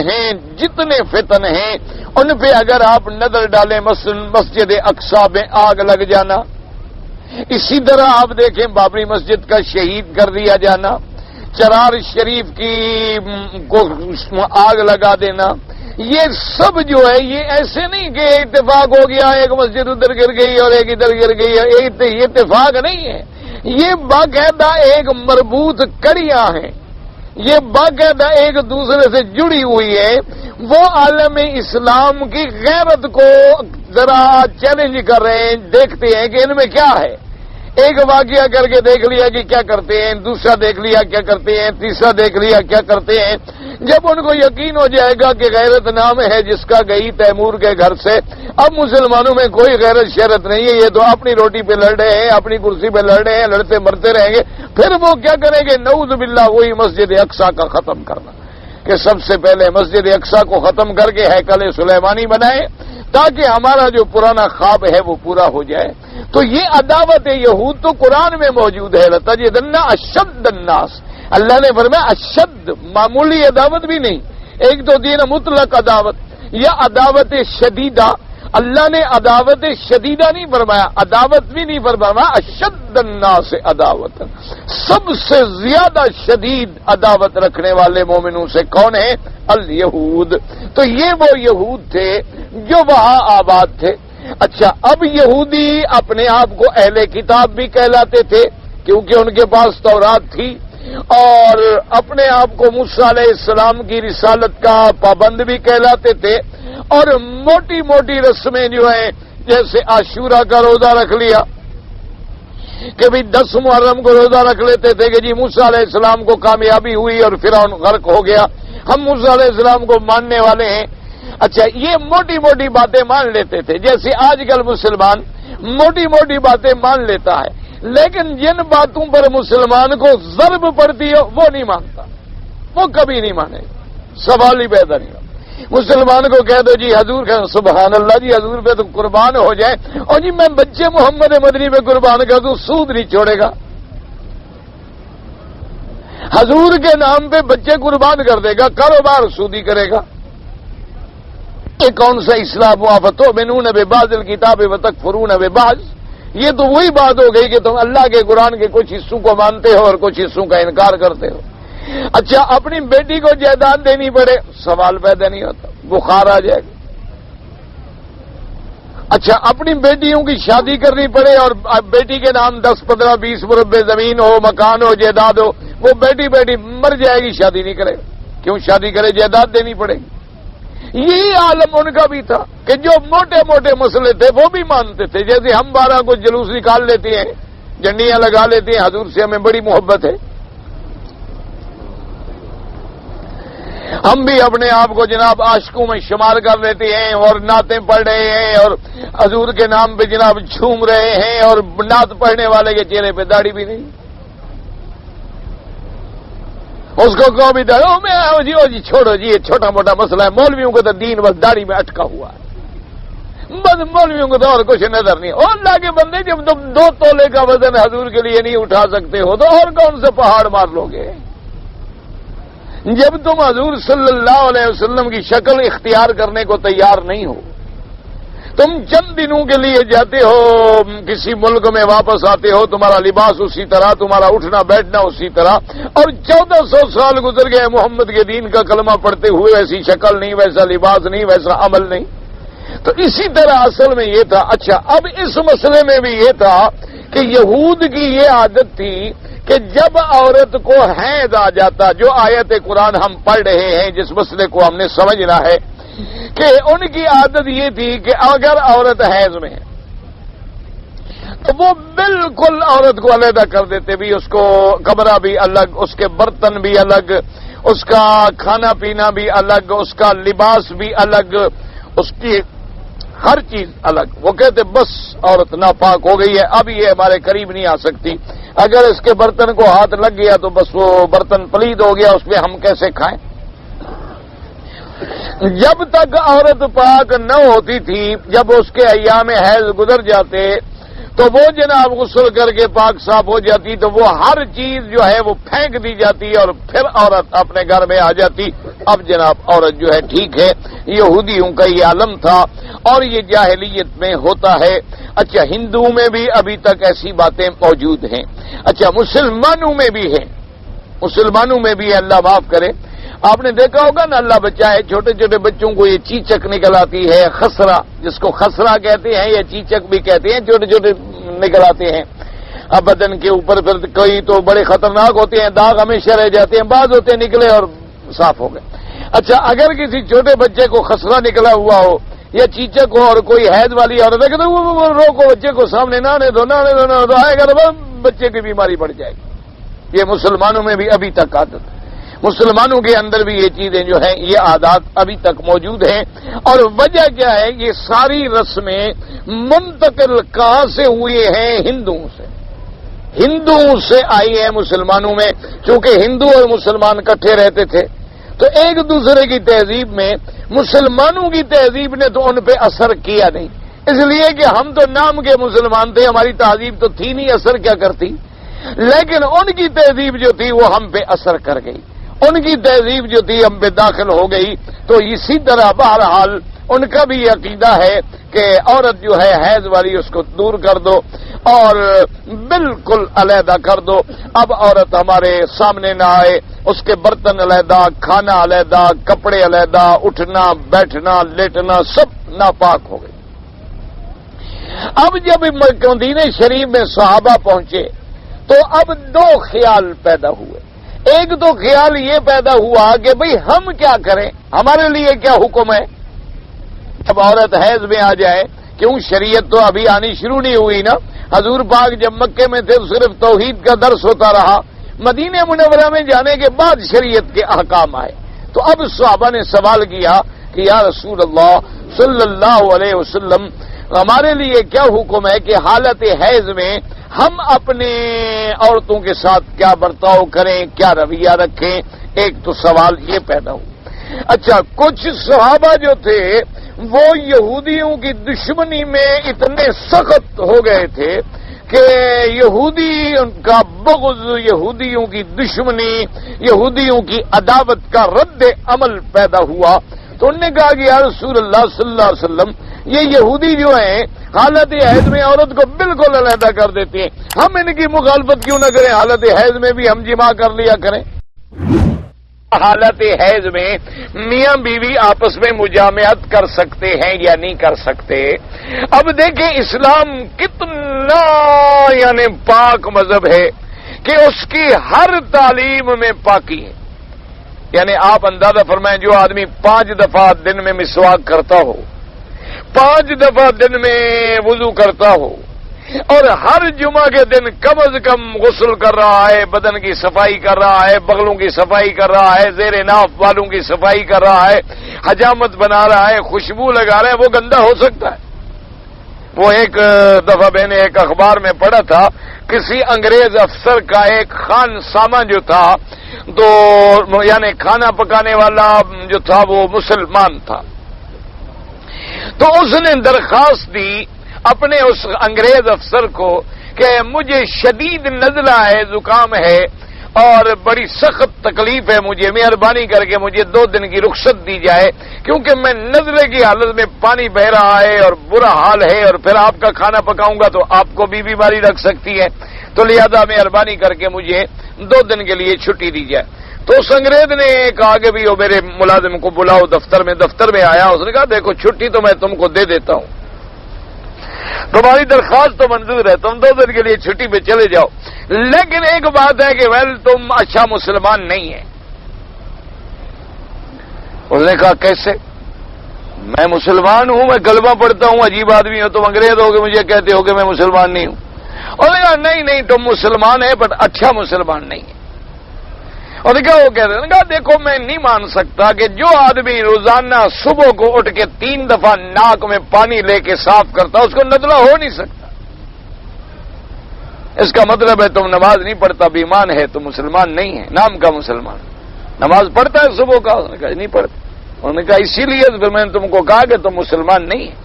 ہیں ان پہ اگر آپ نظر ڈالیں، مسجد اقصی میں آگ لگ جانا، اسی طرح آپ دیکھیں بابری مسجد کا شہید کر دیا جانا، چرار شریف کی کو آگ لگا دینا، یہ سب جو ہے یہ ایسے نہیں کہ اتفاق ہو گیا ایک مسجد ادھر گر گئی اور ایک ادھر گر گئی، یہ اتفاق نہیں ہے، یہ باقاعدہ ایک مربوط کڑیاں ہیں، یہ باقاعدہ ایک دوسرے سے جڑی ہوئی ہے۔ وہ عالم اسلام کی غیرت کو ذرا چیلنج کر رہے ہیں، دیکھتے ہیں کہ ان میں کیا ہے۔ ایک واقعہ کر کے دیکھ لیا کہ کیا کرتے ہیں، دوسرا دیکھ لیا کیا کرتے ہیں، تیسرا دیکھ لیا کیا کرتے ہیں۔ جب ان کو یقین ہو جائے گا کہ غیرت نام ہے جس کا گئی تیمور کے گھر سے، اب مسلمانوں میں کوئی غیرت شیرت نہیں ہے، یہ تو اپنی روٹی پہ لڑ رہے ہیں، اپنی کرسی پہ لڑ رہے ہیں، لڑتے مرتے رہیں گے، پھر وہ کیا کریں گے؟ نعوذ باللہ وہی مسجد اقصی کا ختم کرنا۔ کہ سب سے پہلے مسجد اقصی کو ختم کر کے ہیکل سلیمانی بنائے تاکہ ہمارا جو پرانا خواب ہے وہ پورا ہو جائے. تو یہ عداوت یہود تو قرآن میں موجود ہے. لتجدن اشد الناس، اللہ نے فرمایا اشد، معمولی عداوت بھی نہیں، ایک تو دین مطلق عداوت یا عداوت شدیدہ. اللہ نے عداوت شدیدہ نہیں فرمایا، عداوت بھی نہیں فرمایا، اشد الناس عداوت، سب سے زیادہ شدید عداوت رکھنے والے مومنوں سے کون ہے؟ الیہود. تو یہ وہ یہود تھے جو وہاں آباد تھے. اچھا، اب یہودی اپنے آپ کو اہل کتاب بھی کہلاتے تھے کیونکہ ان کے پاس تورات تھی، اور اپنے آپ کو موسیٰ علیہ السلام کی رسالت کا پابند بھی کہلاتے تھے، اور موٹی موٹی رسمیں جو ہیں جیسے عاشورہ کا روزہ رکھ لیا کہ بھی 10 محرم کو روزہ رکھ لیتے تھے کہ جی موسیٰ علیہ السلام کو کامیابی ہوئی اور فرعون غرق ہو گیا، ہم موسیٰ علیہ السلام کو ماننے والے ہیں. اچھا، یہ موٹی موٹی باتیں مان لیتے تھے جیسے آج کل مسلمان موٹی موٹی باتیں مان لیتا ہے، لیکن جن باتوں پر مسلمان کو ضرب پڑتی ہو وہ نہیں مانتا، وہ کبھی نہیں مانے، سوال ہی پیدا نہیں ہو. مسلمان کو کہہ دو جی حضور کا سبحان اللہ جی حضور پہ تو قربان ہو جائے، اور جی میں بچے محمد مدنی پہ قربان کر دوں، سود نہیں چھوڑے گا. حضور کے نام پہ بچے قربان کر دے گا، کاروبار سودی کرے گا. یہ کون سا اسلام ہوا؟ فتؤمنون ببعض الکتاب وتکفرون ببعض. یہ تو وہی بات ہو گئی کہ تم اللہ کے قرآن کے کچھ حصوں کو مانتے ہو اور کچھ حصوں کا انکار کرتے ہو. اچھا، اپنی بیٹی کو جائیداد دینی پڑے، سوال پیدا نہیں ہوتا، بخار آ جائے گا. اچھا، اپنی بیٹیوں کی شادی کرنی پڑے اور بیٹی کے نام 10 15 20 مربع زمین ہو، مکان ہو، جائیداد ہو، وہ بیٹی مر جائے گی، شادی نہیں کرے. کیوں شادی کرے؟ جائیداد دینی پڑے گی. یہی عالم ان کا بھی تھا کہ جو موٹے موٹے مسئلے تھے وہ بھی مانتے تھے. جیسے ہم 12 کو جلوس نکال لیتے ہیں، جھنڈیاں لگا لیتے ہیں، حضور سے ہمیں بڑی محبت ہے، ہم بھی اپنے آپ کو جناب عاشقوں میں شمار کر لیتے ہیں اور نعتیں پڑھ رہے ہیں اور حضور کے نام پہ جناب جھوم رہے ہیں، اور نعت پڑھنے والے کے چہرے پہ داڑھی بھی نہیں. اس کو کہو بھی جی چھوڑو جی، یہ چھوٹا موٹا مسئلہ ہے. مولویوں کو تو دین بس داڑھی میں اٹکا ہوا ہے، بس مولویوں کو تو اور کچھ نظر نہیں. اور اللہ کے بندے، جب تم 2 تولے کا وزن حضور کے لیے نہیں اٹھا سکتے ہو تو اور کون سے پہاڑ مار لو گے؟ جب تم حضور صلی اللہ علیہ وسلم کی شکل اختیار کرنے کو تیار نہیں ہو، تم چند دنوں کے لیے جاتے ہو کسی ملک میں، واپس آتے ہو، تمہارا لباس اسی طرح، تمہارا اٹھنا بیٹھنا اسی طرح، اور 1400 سال گزر گئے محمد کے دین کا کلمہ پڑھتے ہوئے، ویسی شکل نہیں، ویسا لباس نہیں، ویسا عمل نہیں. تو اسی طرح اصل میں یہ تھا. اچھا، اب اس مسئلے میں بھی یہ تھا کہ یہود کی یہ عادت تھی کہ جب عورت کو حیض آ جاتا، جو آیت قرآن ہم پڑھ رہے ہیں جس مسئلے کو ہم نے سمجھنا ہے، کہ ان کی عادت یہ تھی کہ اگر عورت حیض میں ہے تو وہ بالکل عورت کو علیحدہ کر دیتے، بھی اس کو کمرہ بھی الگ، اس کے برتن بھی الگ، اس کا کھانا پینا بھی الگ، اس کا لباس بھی الگ، اس کی ہر چیز الگ. وہ کہتے بس عورت ناپاک ہو گئی ہے، اب یہ ہمارے قریب نہیں آ سکتی. اگر اس کے برتن کو ہاتھ لگ گیا تو بس وہ برتن پلید ہو گیا، اس پہ ہم کیسے کھائیں. جب تک عورت پاک نہ ہوتی تھی، جب اس کے ایام حیض گزر جاتے تو وہ جناب غسل کر کے پاک صاف ہو جاتی، تو وہ ہر چیز جو ہے وہ پھینک دی جاتی اور پھر عورت اپنے گھر میں آ جاتی. اب جناب عورت جو ہے ٹھیک ہے. یہودیوں کا یہ عالم تھا اور یہ جاہلیت میں ہوتا ہے. اچھا، ہندوؤں میں بھی ابھی تک ایسی باتیں موجود ہیں. اچھا، مسلمانوں میں بھی ہیں، مسلمانوں میں بھی اللہ معاف کرے. آپ نے دیکھا ہوگا نا، اللہ بچائے، چھوٹے چھوٹے بچوں کو یہ چیچک نکل آتی ہے، خسرہ، جس کو خسرہ کہتے ہیں یا چیچک بھی کہتے ہیں، چھوٹے چھوٹے نکل آتے ہیں اب بدن کے اوپر. پھر کوئی تو بڑے خطرناک ہوتے ہیں، داغ ہمیشہ رہ جاتے ہیں، بعض ہوتے نکلے اور صاف ہو گئے. اچھا، اگر کسی چھوٹے بچے کو خسرہ نکلا ہوا ہو یا چیچک ہو اور کوئی حیض والی عورت ہے تو وہ روکو بچے کو، سامنے نہ آنے دو، نہ آنے دو، نہ آئے گا تو بچے کی بیماری بڑھ جائے گی. یہ مسلمانوں میں بھی ابھی تک عادت ہے. مسلمانوں کے اندر بھی یہ چیزیں جو ہیں، یہ عادات ابھی تک موجود ہیں. اور وجہ کیا ہے؟ یہ ساری رسمیں منتقل کہاں سے ہوئی ہیں؟ ہندوؤں سے. ہندوؤں سے آئی ہے مسلمانوں میں، چونکہ ہندو اور مسلمان اکٹھے رہتے تھے تو ایک دوسرے کی تہذیب میں مسلمانوں کی تہذیب نے تو ان پہ اثر کیا نہیں، اس لیے کہ ہم تو نام کے مسلمان تھے، ہماری تہذیب تو تھی نہیں، اثر کیا کرتی؟ لیکن ان کی تہذیب جو تھی وہ ہم پہ اثر کر گئی، ان کی تہذیب جو تھی ہم پہ داخل ہو گئی۔ تو اسی طرح بہرحال ان کا بھی عقیدہ ہے کہ عورت جو ہے حیض والی اس کو دور کر دو اور بالکل علیحدہ کر دو۔ اب عورت ہمارے سامنے نہ آئے، اس کے برتن علیحدہ، کھانا علیحدہ، کپڑے علیحدہ، اٹھنا بیٹھنا لیٹنا سب ناپاک ہو گئی۔ اب جب مدینہ شریف میں صحابہ پہنچے تو اب دو خیال پیدا ہوئے۔ ایک تو خیال یہ پیدا ہوا کہ بھئی ہم کیا کریں، ہمارے لیے کیا حکم ہے؟ جب عورت حیض میں آ جائے، کیوں شریعت تو ابھی آنی شروع نہیں ہوئی نا، حضور پاک جب مکے میں تھے صرف توحید کا درس ہوتا رہا، مدینہ منورہ میں جانے کے بعد شریعت کے احکام آئے۔ تو اب صحابہ نے سوال کیا کہ یا رسول اللہ صلی اللہ علیہ وسلم، ہمارے لیے کیا حکم ہے کہ حالت حیض میں ہم اپنے عورتوں کے ساتھ کیا برتاؤ کریں، کیا رویہ رکھیں؟ ایک تو سوال یہ پیدا ہوا۔ اچھا، کچھ صحابہ جو تھے وہ یہودیوں کی دشمنی میں اتنے سخت ہو گئے تھے کہ یہودی ان کا بغض، یہودیوں کی دشمنی، یہودیوں کی عداوت کا رد عمل پیدا ہوا۔ تو انہوں نے کہا کہ یا رسول اللہ صلی اللہ علیہ وسلم، یہ یہودی جو ہیں حالت حیض میں عورت کو بالکل علیحدہ کر دیتے ہیں، ہم ان کی مخالفت کیوں نہ کریں، حالت حیض میں بھی ہم جماع کر لیا کریں۔ حالت حیض میں میاں بیوی آپس میں مجامعت کر سکتے ہیں یا نہیں کر سکتے؟ اب دیکھیں اسلام کتنا یعنی پاک مذہب ہے کہ اس کی ہر تعلیم میں پاکی ہے۔ یعنی آپ اندازہ فرمائیں، جو آدمی 5 دفعہ دن میں مسواک کرتا ہو، 5 دفعہ دن میں وضو کرتا ہو، اور ہر جمعہ کے دن کم از کم غسل کر رہا ہے، بدن کی صفائی کر رہا ہے، بغلوں کی صفائی کر رہا ہے، زیر ناف والوں کی صفائی کر رہا ہے، حجامت بنا رہا ہے، خوشبو لگا رہا ہے، وہ گندا ہو سکتا ہے؟ وہ ایک دفعہ میں نے ایک اخبار میں پڑھا تھا، کسی انگریز افسر کا ایک خان سامہ جو تھا، تو یعنی کھانا پکانے والا جو تھا وہ مسلمان تھا، تو اس نے درخواست دی اپنے اس انگریز افسر کو کہ مجھے شدید نزلہ ہے، زکام ہے اور بڑی سخت تکلیف ہے، مجھے مہربانی کر کے مجھے 2 دن کی رخصت دی جائے، کیونکہ میں نزلے کی حالت میں پانی بہ رہا ہے اور برا حال ہے، اور پھر آپ کا کھانا پکاؤں گا تو آپ کو بھی بیماری لگ سکتی ہے، تو لہذا مہربانی کر کے مجھے 2 دن کے لیے چھٹی دی جائے۔ تو اس انگریز نے کہا کہ بھی وہ میرے ملازم کو بلاؤ دفتر میں آیا، اس نے کہا دیکھو چھٹی تو میں تم کو دے دیتا ہوں، تمہاری درخواست تو منظور ہے، تم 2 دن کے لیے چھٹی پہ چلے جاؤ، لیکن ایک بات ہے کہ تم اچھا مسلمان نہیں ہے۔ اس نے کہا کیسے؟ میں مسلمان ہوں، میں کلمہ پڑھتا ہوں، عجیب آدمی ہو، تم انگریز ہو کے مجھے کہتے ہو کہ میں مسلمان نہیں ہوں۔ اور نے کہا نہیں تم مسلمان ہے بٹ اچھا مسلمان نہیں ہے۔ اور کیا وہ کہتے ہیں، کہا دیکھو میں نہیں مان سکتا کہ جو آدمی روزانہ صبح کو اٹھ کے 3 دفعہ ناک میں پانی لے کے صاف کرتا اس کو نزلہ ہو نہیں سکتا۔ اس کا مطلب ہے تم نماز نہیں پڑھتا، بیمان ہے، تم مسلمان نہیں ہے، نام کا مسلمان۔ نماز پڑھتا ہے صبح کا؟ اس نے کہا نہیں پڑھتا۔ انہوں نے کہا اسی لیے پھر میں نے تم کو کہا کہ تم مسلمان نہیں ہے۔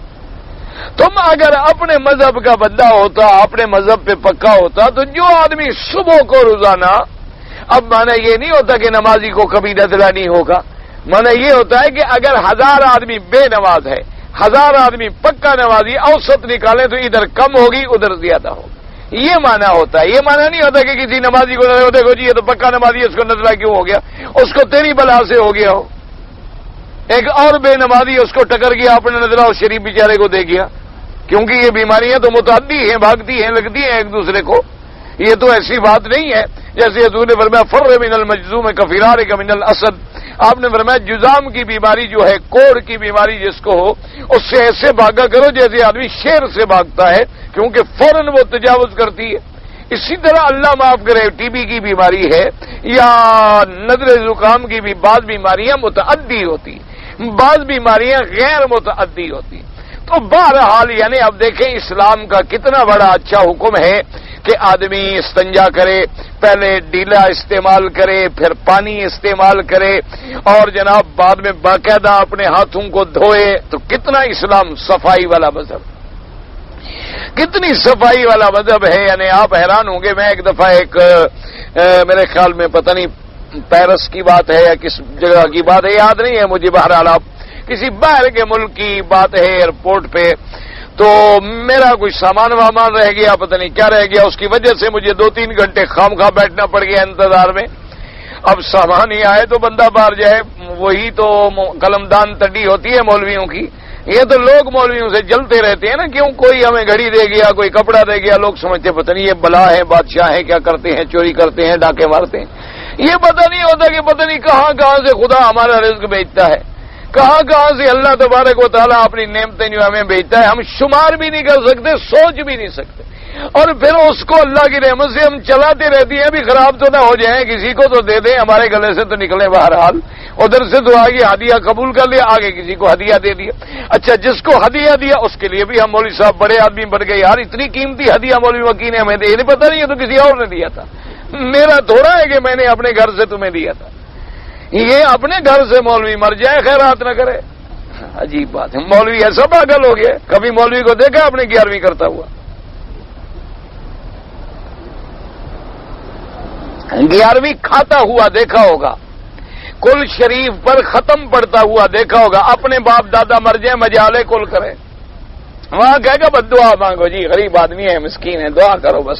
تم اگر اپنے مذہب کا بندہ ہوتا، اپنے مذہب پہ پکا ہوتا، تو جو آدمی صبح کو روزانہ، اب مانا یہ نہیں ہوتا کہ نمازی کو کبھی نزلہ نہیں ہوگا، مانا یہ ہوتا ہے کہ اگر 1000 آدمی بے نماز ہے، 1000 آدمی پکا نمازی، اوسط نکالیں تو ادھر کم ہوگی ادھر زیادہ ہوگی، یہ مانا ہوتا ہے۔ یہ مانا نہیں ہوتا کہ کسی نمازی کو دیکھو جی یہ تو پکا نمازی ہے، اس کو نزلہ کیوں ہو گیا؟ اس کو تیری بلا سے ہو گیا ہو، ایک اور بے نمازی اس کو ٹکر گیا، اپنے نزلہ اس شریف بیچارے کو دے گیا، کیونکہ یہ بیماریاں تو متعدی ہیں، بھاگتی ہیں، لگتی ہیں ایک دوسرے کو، یہ تو ایسی بات نہیں ہے جیسے حضور نے فرمایا فر من المجذوم کفرارک من الاسد، آپ نے فرمایا جذام کی بیماری جو ہے، کوڑ کی بیماری جس کو ہو، اس سے ایسے بھاگا کرو جیسے آدمی شیر سے بھاگتا ہے، کیونکہ فوراً وہ تجاوز کرتی ہے۔ اسی طرح اللہ معاف کرے ٹی بی کی بیماری ہے یا نزلہ زکام کی بھی بعض بیماریاں متعدی ہوتی، بعض بیماریاں غیر متعدی ہوتی۔ تو بہرحال یعنی اب دیکھیں اسلام کا کتنا بڑا اچھا حکم ہے کہ آدمی استنجا کرے، پہلے ڈیلا استعمال کرے، پھر پانی استعمال کرے، اور جناب بعد میں باقاعدہ اپنے ہاتھوں کو دھوئے، تو کتنا اسلام صفائی والا مذہب، کتنی صفائی والا مذہب ہے. یعنی آپ حیران ہوں گے. میں ایک دفعہ میرے خیال میں پتہ نہیں پیرس کی بات ہے یا کس جگہ کی بات ہے، یاد نہیں ہے مجھے، بہرحال آپ کسی باہر کے ملک کی بات ہے، ایئرپورٹ پہ تو میرا کوئی سامان وامان رہ گیا، پتہ نہیں کیا رہ گیا، اس کی وجہ سے مجھے 2-3 گھنٹے خامخواہ بیٹھنا پڑ گیا انتظار میں. اب سامان ہی آئے تو بندہ باہر جائے، وہی تو قلمدان تڈی ہوتی ہے مولویوں کی. یہ تو لوگ مولویوں سے جلتے رہتے ہیں نا، کیوں کوئی ہمیں گھڑی دے گیا، کوئی کپڑا دے گیا، لوگ سمجھتے پتہ نہیں یہ بلا ہے، بادشاہ ہے، کیا کرتے ہیں، چوری کرتے ہیں، ڈاکے مارتے ہیں. یہ پتہ نہیں ہوتا کہ پتہ نہیں کہاں کہاں سے خدا ہمارا رزق بھیجتا ہے، کہاں کہاں سے اللہ تبارک و تعالیٰ اپنی نعمتیں جو ہمیں بھیجتا ہے، ہم شمار بھی نہیں کر سکتے، سوچ بھی نہیں سکتے. اور پھر اس کو اللہ کی رحمت سے ہم چلاتے رہتے ہیں. بھی خراب تو نہ ہو جائیں، کسی کو تو دے دیں، ہمارے گلے سے تو نکلے. بہرحال ادھر سے تو آگے ہدیہ قبول کر لیا، آگے کسی کو ہدیہ دے دیا. اچھا، جس کو ہدیہ دیا اس کے لیے بھی ہم مولوی صاحب بڑے آدمی بن گئے. یار اتنی قیمتی ہدیہ مولوی وکیل نے ہمیں دے، نہیں پتہ نہیں ہے تو کسی اور نے دیا تھا. میرا تھوڑا ہے کہ میں نے اپنے گھر سے تمہیں دیا تھا. یہ اپنے گھر سے مولوی مر جائے خیرات نہ کرے. عجیب بات ہے، مولوی ایسا پاگل ہو گیا. کبھی مولوی کو دیکھا اپنے 11ویں کرتا ہوا؟ 11ویں کھاتا ہوا دیکھا ہوگا، کل شریف پر ختم پڑتا ہوا دیکھا ہوگا. اپنے باپ دادا مر جائیں مجالے کل کرے، وہاں کہے گا بس دعا مانگو جی، غریب آدمی ہے، مسکین ہے، دعا کرو بس.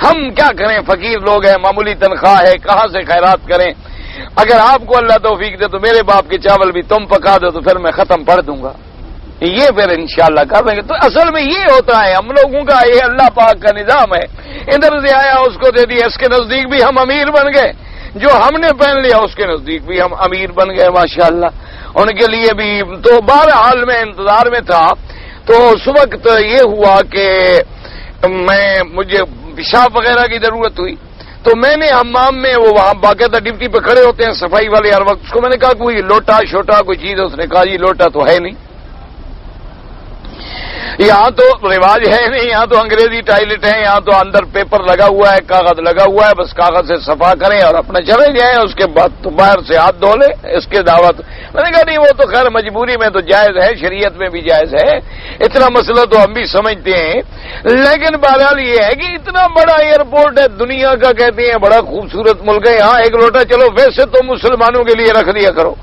ہم کیا کریں، فقیر لوگ ہیں، معمولی تنخواہ ہے، کہاں سے خیرات کریں. اگر آپ کو اللہ توفیق دے تو میرے باپ کے چاول بھی تم پکا دو تو پھر میں ختم پڑھ دوں گا. یہ پھر انشاءاللہ کر دیں گے. تو اصل میں یہ ہوتا ہے ہم لوگوں کا، یہ اللہ پاک کا نظام ہے. ادھر سے آیا اس کو دے دیا، اس کے نزدیک بھی ہم امیر بن گئے. جو ہم نے پہن لیا اس کے نزدیک بھی ہم امیر بن گئے ماشاءاللہ. ان کے لیے بھی تو بہرحال میں انتظار میں تھا. تو اس وقت یہ ہوا کہ مجھے پیشاب وغیرہ کی ضرورت ہوئی. تو میں نے حمام میں، وہ وہاں باقاعدہ ڈپٹی پہ کھڑے ہوتے ہیں صفائی والے ہر وقت، اس کو میں نے کہا کوئی لوٹا چھوٹا کوئی چیز، اس نے کہا جی لوٹا تو ہے نہیں، یہاں تو رواج ہے نہیں، یہاں تو انگریزی ٹائلٹ ہے، یہاں تو اندر پیپر لگا ہوا ہے، کاغذ لگا ہوا ہے، بس کاغذ سے صفا کریں اور اپنا چلے جائیں. اس کے بعد تو باہر سے ہاتھ دھو لے. اس کے دعوت میں نے کہا نہیں، وہ تو خیر مجبوری میں تو جائز ہے، شریعت میں بھی جائز ہے، اتنا مسئلہ تو ہم بھی سمجھتے ہیں. لیکن بہرحال یہ ہے کہ اتنا بڑا ایئرپورٹ ہے، دنیا کا کہتے ہیں بڑا خوبصورت ملک ہے، یہاں ایک لوٹا چلو ویسے تو مسلمانوں کے لیے رکھ دیا کرو.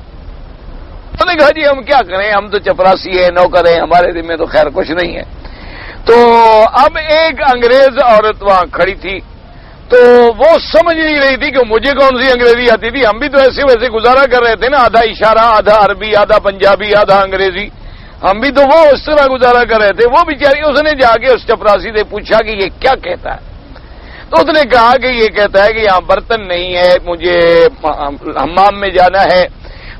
میں نے کہا جی ہم کیا کریں، ہم تو چپراسی ہیں، نوکر ہیں، ہمارے دل میں تو خیر کچھ نہیں ہے. تو اب ایک انگریز عورت وہاں کھڑی تھی، تو وہ سمجھ نہیں رہی تھی کہ مجھے کون سی انگریزی آتی تھی. ہم بھی تو ایسے ویسے گزارا کر رہے تھے نا، آدھا اشارہ، آدھا عربی، آدھا پنجابی، آدھا انگریزی. ہم بھی تو وہ اس طرح گزارا کر رہے تھے. وہ بیچاری اس نے جا کے اس چپراسی سے پوچھا کہ یہ کیا کہتا ہے. تو اس نے کہا کہ یہ کہتا ہے کہ یہاں برتن نہیں ہے، مجھے حمام میں جانا ہے.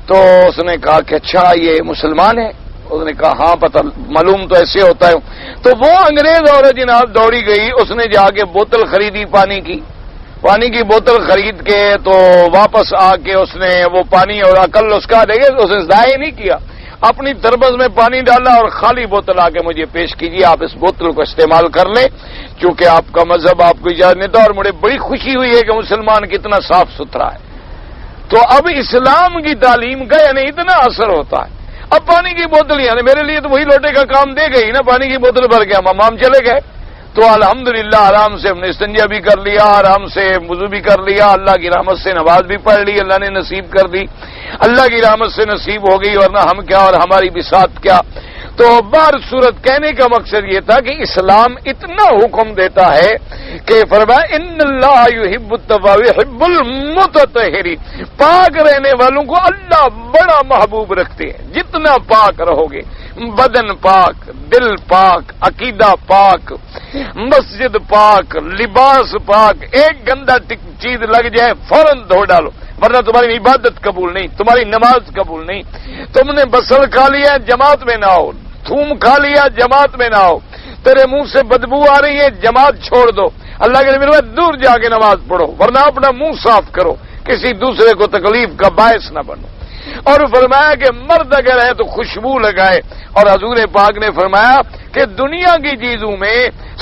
تو اس نے کہا کہ اچھا یہ مسلمان ہے؟ اس نے کہا ہاں پتہ معلوم تو ایسے ہوتا ہے. تو وہ انگریز عورت جناب دوڑی گئی، اس نے جا کے بوتل خریدی پانی کی بوتل خرید کے، تو واپس آ کے اس نے وہ پانی اور عقل اس کا دے گے، اس نے ضائع نہیں کیا، اپنی تربز میں پانی ڈالا اور خالی بوتل آ کے مجھے پیش کیجیے، آپ اس بوتل کو استعمال کر لیں چونکہ آپ کا مذہب آپ کو اجازت نہیں تھا. اور مجھے بڑی خوشی ہوئی ہے کہ مسلمان کتنا صاف ستھرا ہے. تو اب اسلام کی تعلیم کا یعنی اتنا اثر ہوتا ہے. اب پانی کی بوتل یعنی میرے لیے تو وہی لوٹے کا کام دے گئی نا، پانی کی بوتل بھر کے ہم حمام چلے گئے. تو الحمدللہ آرام سے ہم نے استنجا بھی کر لیا، آرام سے وضو بھی کر لیا، اللہ کی رحمت سے نماز بھی پڑھ لی، اللہ نے نصیب کر دی، اللہ کی رحمت سے نصیب ہو گئی، ورنہ ہم کیا اور ہماری بساط کیا. تو بار صورت کہنے کا مقصد یہ تھا کہ اسلام اتنا حکم دیتا ہے کہ فرمایا ان اللہ یحب التوابین یحب المتطہرین، پاک رہنے والوں کو اللہ بڑا محبوب رکھتے ہیں. جتنا پاک رہو گے، بدن پاک، دل پاک، عقیدہ پاک، مسجد پاک، لباس پاک، ایک گندا چیز لگ جائے فوراً دھو ڈالو، ورنہ تمہاری عبادت قبول نہیں، تمہاری نماز قبول نہیں. تم نے بصل کھا لیا جماعت میں نہ آؤ، تھوم کھا لیا جماعت میں نہ آؤ، تیرے منہ سے بدبو آ رہی ہے جماعت چھوڑ دو، اللہ کے نبی دور جا کے نماز پڑھو، ورنہ اپنا منہ صاف کرو، کسی دوسرے کو تکلیف کا باعث نہ بنو. اور فرمایا کہ مرد اگر ہے تو خوشبو لگائے، اور حضور پاک نے فرمایا کہ دنیا کی چیزوں میں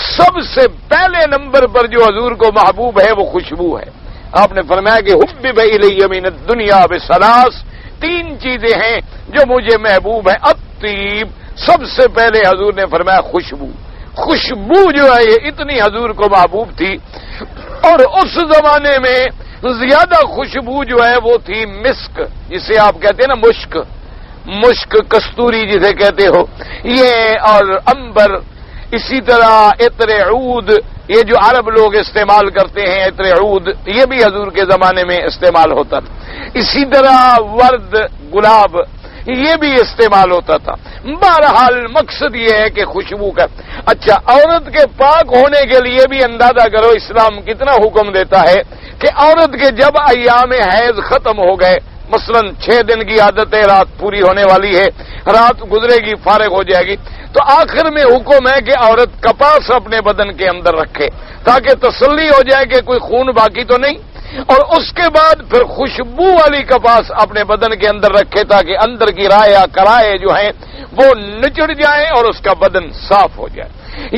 سب سے پہلے نمبر پر جو حضور کو محبوب ہے وہ خوشبو ہے. آپ نے فرمایا کہ حبب الی من الدنیا بثلاث، 3 چیزیں ہیں جو مجھے محبوب ہیں. الطیب، سب سے پہلے حضور نے فرمایا خوشبو. خوشبو جو ہے یہ اتنی حضور کو محبوب تھی، اور اس زمانے میں زیادہ خوشبو جو ہے وہ تھی مسک، جسے آپ کہتے ہیں نا مشک، کستوری جسے کہتے ہو یہ، اور انبر، اسی طرح عطر عود، یہ جو عرب لوگ استعمال کرتے ہیں عطر عود، یہ بھی حضور کے زمانے میں استعمال ہوتا تھا. اسی طرح ورد، گلاب، یہ بھی استعمال ہوتا تھا. بہرحال مقصد یہ ہے کہ خوشبو کا. اچھا، عورت کے پاک ہونے کے لیے بھی اندازہ کرو اسلام کتنا حکم دیتا ہے کہ عورت کے جب ایام حیض ختم ہو گئے، مثلا 6 دن کی عادت ہے، رات پوری ہونے والی ہے، رات گزرے گی، فارغ ہو جائے گی، تو آخر میں حکم ہے کہ عورت کپاس اپنے بدن کے اندر رکھے تاکہ تسلی ہو جائے کہ کوئی خون باقی تو نہیں، اور اس کے بعد پھر خوشبو والی کپاس اپنے بدن کے اندر رکھے تاکہ اندر کی رائے یا کرائے جو ہیں وہ نچڑ جائیں اور اس کا بدن صاف ہو جائے.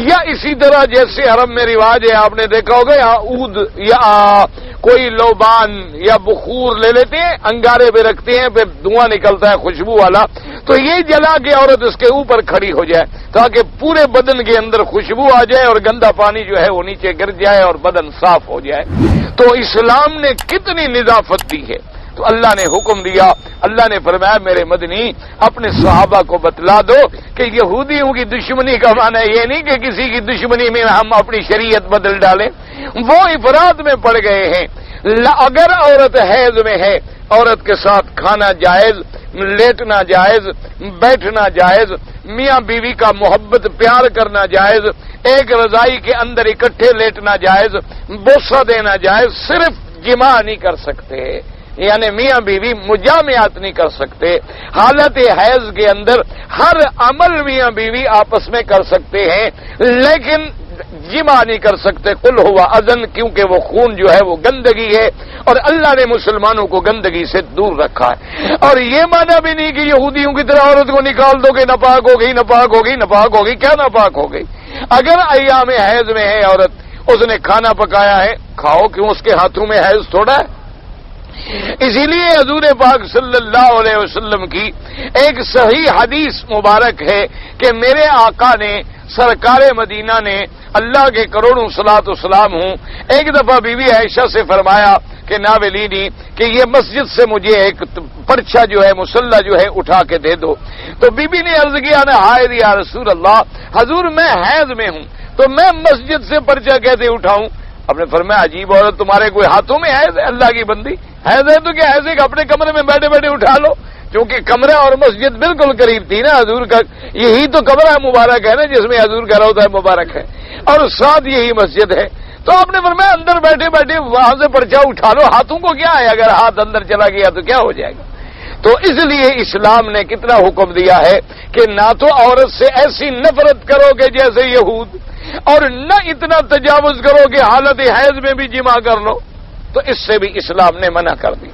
یا اسی طرح جیسے عرب میں رواج ہے، آپ نے دیکھا ہوگا یہاں عود یا کوئی لوبان یا بخور لے لیتے ہیں، انگارے پہ رکھتے ہیں، پھر دھواں نکلتا ہے خوشبو والا، تو یہ جلا کے عورت اس کے اوپر کھڑی ہو جائے تاکہ پورے بدن کے اندر خوشبو آ جائے اور گندا پانی جو ہے وہ نیچے گر جائے اور بدن صاف ہو جائے. تو اسلام نے کتنی نظافت دی ہے. تو اللہ نے حکم دیا، اللہ نے فرمایا میرے مدنی اپنے صحابہ کو بتلا دو کہ یہودیوں کی دشمنی کا معنی یہ نہیں کہ کسی کی دشمنی میں ہم اپنی شریعت بدل ڈالیں، وہ افراد میں پڑ گئے ہیں. اگر عورت حیض میں ہے، عورت کے ساتھ کھانا جائز، لیٹنا جائز، بیٹھنا جائز، میاں بیوی کا محبت پیار کرنا جائز، ایک رضائی کے اندر اکٹھے لیٹنا جائز، بوسہ دینا جائز، صرف جماع نہیں کر سکتے، یعنی میاں بیوی مجامعات نہیں کر سکتے. حالت حیض کے اندر ہر عمل میاں بیوی آپس میں کر سکتے ہیں لیکن جمع نہیں کر سکتے. قل ہوا اذن، کیونکہ وہ خون جو ہے وہ گندگی ہے اور اللہ نے مسلمانوں کو گندگی سے دور رکھا ہے. اور یہ معنی بھی نہیں کہ یہودیوں کی طرح عورت کو نکال دو کہ ناپاک ہو گئی، ناپاک ہو گئی، ناپاک ہو گئی. کیا ناپاک ہو گئی؟ اگر ایام حیض میں ہے عورت، اس نے کھانا پکایا ہے، کھاؤ، کیوں اس کے ہاتھوں میں حیض تھوڑا ہے. اسی لیے حضور پاک صلی اللہ علیہ وسلم کی ایک صحیح حدیث مبارک ہے کہ میرے آقا نے، سرکار مدینہ نے، اللہ کے کروڑوں صلاۃ و سلام ہوں، ایک دفعہ بی بی عائشہ سے فرمایا کہ ناولینی کہ یہ مسجد سے مجھے ایک پرچہ جو ہے، مسلح جو ہے اٹھا کے دے دو. تو بی بی نے عرض کیا نا حائض یا رسول اللہ، حضور میں حیض میں ہوں تو میں مسجد سے پرچہ کیسے اٹھاؤں؟ آپ نے فرمایا عجیب عورت، تمہارے کوئی ہاتھوں میں حیض ہے؟ اللہ کی بندی، حیض ہے تو کیا ایسے کہ اپنے کمرے میں بیٹھے بیٹھے اٹھا لو، کیونکہ کمرہ اور مسجد بالکل قریب تھی نا حضور کا. یہی تو کمرہ مبارک ہے نا جس میں حضور کا روضہ مبارک ہے، اور ساتھ یہی مسجد ہے. تو آپ نے فرمایا اندر بیٹھے بیٹھے وہاں سے پرچہ اٹھا لو، ہاتھوں کو کیا ہے، اگر ہاتھ اندر چلا گیا تو کیا ہو جائے گا. تو اس لیے اسلام نے کتنا حکم دیا ہے کہ نہ تو عورت سے ایسی نفرت کرو کہ جیسے یہود، اور نہ اتنا تجاوز کرو کہ حالت حیض میں بھی جمع کر لو. تو اس سے بھی اسلام نے منع کر دی.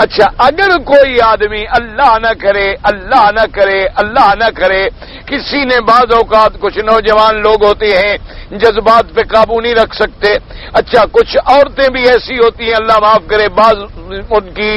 اچھا، اگر کوئی آدمی اللہ نہ کرے، اللہ نہ کرے، اللہ نہ کرے، کسی نے بعض اوقات کچھ نوجوان لوگ ہوتے ہیں جذبات پہ قابو نہیں رکھ سکتے. اچھا، کچھ عورتیں بھی ایسی ہوتی ہیں، اللہ معاف کرے، بعض ان کی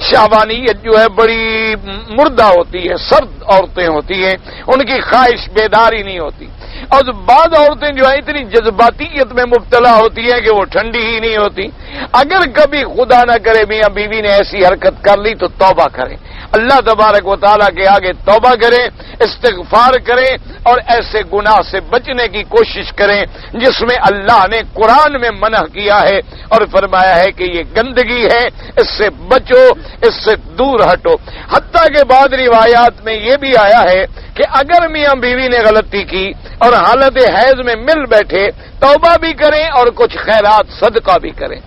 شہوانیت جو ہے بڑی مردہ ہوتی ہے، سرد عورتیں ہوتی ہیں، ان کی خواہش بیداری نہیں ہوتی. اور بعض عورتیں جو ہے اتنی جذباتیت میں مبتلا ہوتی ہیں کہ وہ ٹھنڈی ہی نہیں ہوتی. اگر کبھی خدا نہ کرے میاں بیوی نے ایسی حرکت کر لی تو توبہ کریں، اللہ تبارک و تعالیٰ کے آگے توبہ کریں، استغفار کریں اور ایسے گناہ سے بچنے کی کوشش کریں جس میں اللہ نے قرآن میں منع کیا ہے اور فرمایا ہے کہ یہ گندگی ہے، اس سے بچو، اس سے دور ہٹو. حتیٰ کہ بعض روایات میں یہ بھی آیا ہے کہ اگر میاں بیوی نے غلطی کی اور حالت حیض میں مل بیٹھے، توبہ بھی کریں اور کچھ خیرات صدقہ بھی کریں.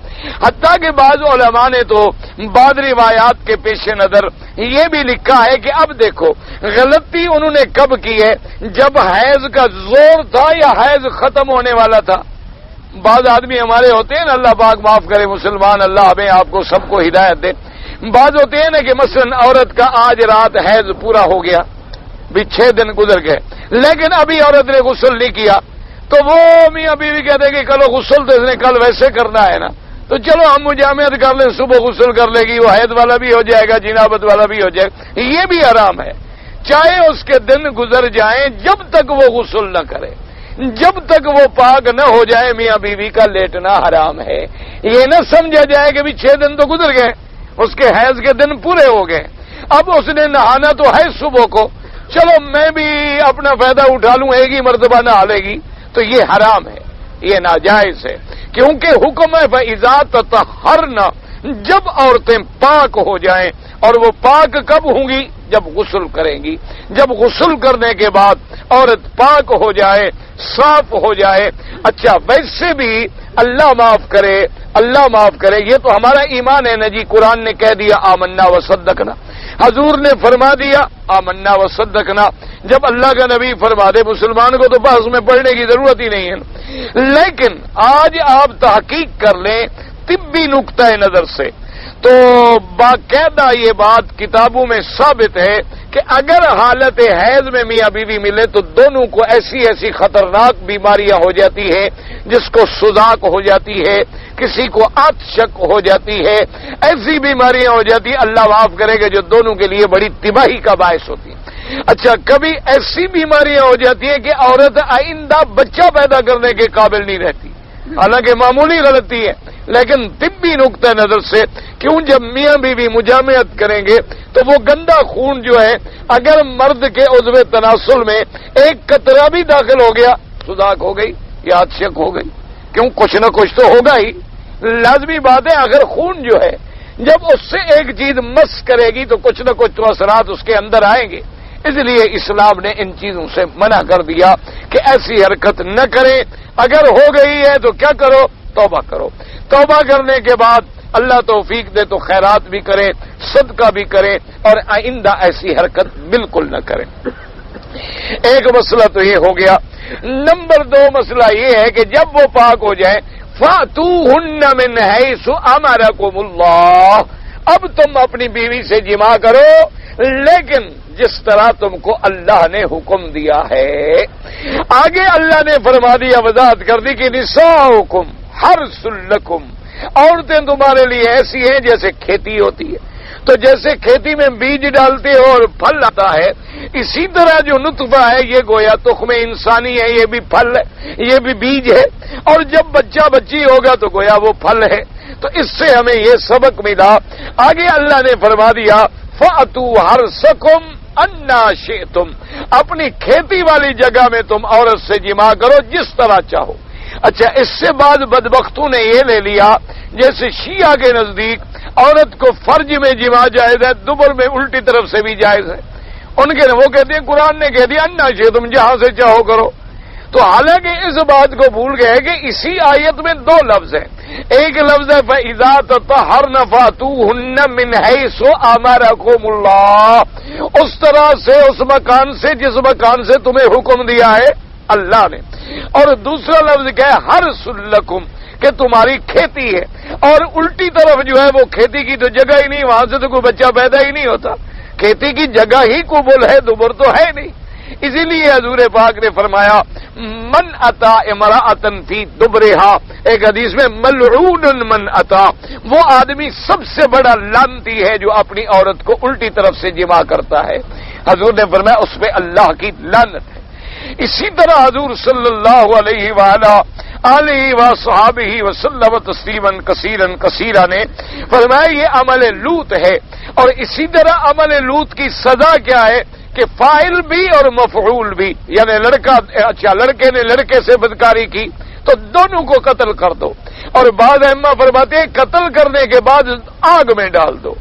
حتیٰ کہ بعض علماء نے تو بعض روایات کے پیش نظر یہ بھی لکھا ہے کہ اب دیکھو غلطی انہوں نے کب کی ہے، جب حیض کا زور تھا یا حیض ختم ہونے والا تھا. بعض آدمی ہمارے ہوتے ہیں نا، اللہ پاک معاف کرے مسلمان، اللہ ہمیں آپ کو سب کو ہدایت دے. بعض ہوتے ہیں نا کہ مثلا عورت کا آج رات حیض پورا ہو گیا، بھی 6 دن گزر گئے لیکن ابھی عورت نے غسل نہیں کیا تو وہ میاں بیوی کہتے ہیں کہ کل غسل تو اس نے کل ویسے کرنا ہے نا، تو چلو ہم مجامعت کر لیں، صبح غسل کر لے گی، وہ حید والا بھی ہو جائے گا، جنابت والا بھی ہو جائے گا، یہ بھی حرام ہے۔ چاہے اس کے دن گزر جائیں، جب تک وہ غسل نہ کرے، جب تک وہ پاک نہ ہو جائے، میاں بیوی کا لیٹنا حرام ہے۔ یہ نہ سمجھا جائے کہ بھی 6 دن تو گزر گئے، اس کے حیض کے دن پورے ہو گئے، اب اس نے نہانا تو ہے صبح کو، چلو میں بھی اپنا فائدہ اٹھا لوں، ایک ہی مرتبہ نہا لے گی، تو یہ حرام ہے، یہ ناجائز ہے، کیونکہ حکم ہے فَإِذَا تَطَهَّرْنَ، جب عورتیں پاک ہو جائیں، اور وہ پاک کب ہوں گی؟ جب غسل کریں گی، جب غسل کرنے کے بعد عورت پاک ہو جائے، صاف ہو جائے۔ اچھا ویسے بھی اللہ معاف کرے، اللہ معاف کرے، یہ تو ہمارا ایمان ہے نا جی، قرآن نے کہہ دیا آمنا وصدقنا، حضور نے فرما دیا آمنا وصدقنا، جب اللہ کا نبی فرما دے مسلمان کو تو بحث میں پڑھنے کی ضرورت ہی نہیں ہے۔ لیکن آج آپ تحقیق کر لیں طبی نقطۂ نظر سے، تو باقاعدہ یہ بات کتابوں میں ثابت ہے کہ اگر حالت حیض میں میاں بیوی ملے تو دونوں کو ایسی ایسی خطرناک بیماریاں ہو جاتی ہیں، جس کو سوزاک ہو جاتی ہے، کسی کو عطشک ہو جاتی ہے، ایسی بیماریاں ہو جاتی ہیں، اللہ معاف کرے گا، جو دونوں کے لیے بڑی تباہی کا باعث ہوتی ہے۔ اچھا کبھی ایسی بیماریاں ہو جاتی ہیں کہ عورت آئندہ بچہ پیدا کرنے کے قابل نہیں رہتی، حالانکہ معمولی غلطی ہے، لیکن طبی نقطۂ نظر سے کیوں جب میاں بیوی مجامعت کریں گے تو وہ گندا خون جو ہے اگر مرد کے عضو تناسل میں ایک قطرہ بھی داخل ہو گیا، سوزاک ہو گئی یا عطشک ہو گئی، کیوں کچھ نہ کچھ تو ہوگا ہی، لازمی بات ہے۔ اگر خون جو ہے جب اس سے ایک چیز مس کرے گی تو کچھ نہ کچھ تو اثرات اس کے اندر آئیں گے، اس لیے اسلام نے ان چیزوں سے منع کر دیا کہ ایسی حرکت نہ کریں۔ اگر ہو گئی ہے تو کیا کرو؟ توبہ کرو، توبہ کرنے کے بعد اللہ توفیق دے تو خیرات بھی کریں، صدقہ بھی کریں، اور آئندہ ایسی حرکت بالکل نہ کریں۔ ایک مسئلہ تو یہ ہو گیا۔ نمبر 2 مسئلہ یہ ہے کہ جب وہ پاک ہو جائیں فَأْتُوهُنَّ مِنْ حَيْثُ أَمَرَكُمُ اللَّهُ، اب تم اپنی بیوی سے جماع کرو لیکن جس طرح تم کو اللہ نے حکم دیا ہے۔ آگے اللہ نے فرما دیا، وضاحت کر دی کہ نساؤکم حرث لکم، عورتیں تمہارے لیے ایسی ہیں جیسے کھیتی ہوتی ہے، تو جیسے کھیتی میں بیج ڈالتے ہو اور پھل آتا ہے، اسی طرح جو نطفہ ہے یہ گویا تخم انسانی ہے، یہ بھی پھل ہے، یہ بھی بیج ہے، اور جب بچہ بچی ہوگا تو گویا وہ پھل ہے۔ تو اس سے ہمیں یہ سبق ملا۔ آگے اللہ نے فرما دیا فَأْتُوا حَرْثَكُمْ أَنَّا شِئْتُمْ، اپنی کھیتی والی جگہ میں تم عورت سے جماع کرو جس طرح چاہو۔ اچھا اس سے بعد بدبختوں نے یہ لے لیا جیسے شیعہ کے نزدیک عورت کو فرج میں جماع جائز ہے، دبر میں الٹی طرف سے بھی جائز ہے، ان کے وہ کہتے ہیں قرآن نے کہہ دیا انا شئتم، جہاں سے چاہو کرو۔ تو حالانکہ اس بات کو بھول گئے کہ اسی آیت میں 2 لفظ ہیں، ایک لفظ ہے فَإِذَا تَطَهَّرْنَ فَأْتُوهُنَّ مِنْ حَيْثُ أَمَرَكُمُ اللَّهُ، اس طرح سے، اس مکان سے جس مکان سے تمہیں حکم دیا ہے اللہ نے، اور دوسرا لفظ کیا ہے حرث لکم، کہ تمہاری کھیتی ہے، اور الٹی طرف جو ہے وہ کھیتی کی تو جگہ ہی نہیں، وہاں سے تو کوئی بچہ پیدا ہی نہیں ہوتا، کھیتی کی جگہ ہی قبول ہے، دبر تو ہے نہیں۔ اسی لیے حضور پاک نے فرمایا من اتا امرأۃ فی دبرہا، ایک حدیث میں ملعون من اتا، وہ آدمی سب سے بڑا لعنتی ہے جو اپنی عورت کو الٹی طرف سے جماع کرتا ہے، حضور نے فرمایا اس پہ اللہ کی لعنت ہے۔ اسی طرح حضور صلی اللہ علیہ وآلہ وصحابہ وسلم تسلیما کثیرا کثیرا نے فرمایا یہ عمل لوط ہے، اور اسی طرح عمل لوط کی سزا کیا ہے کہ فاعل بھی اور مفعول بھی، یعنی لڑکے نے لڑکے سے بدکاری کی تو دونوں کو قتل کر دو، اور بعض ائمہ فرماتے ہیں قتل کرنے کے بعد آگ میں ڈال دو،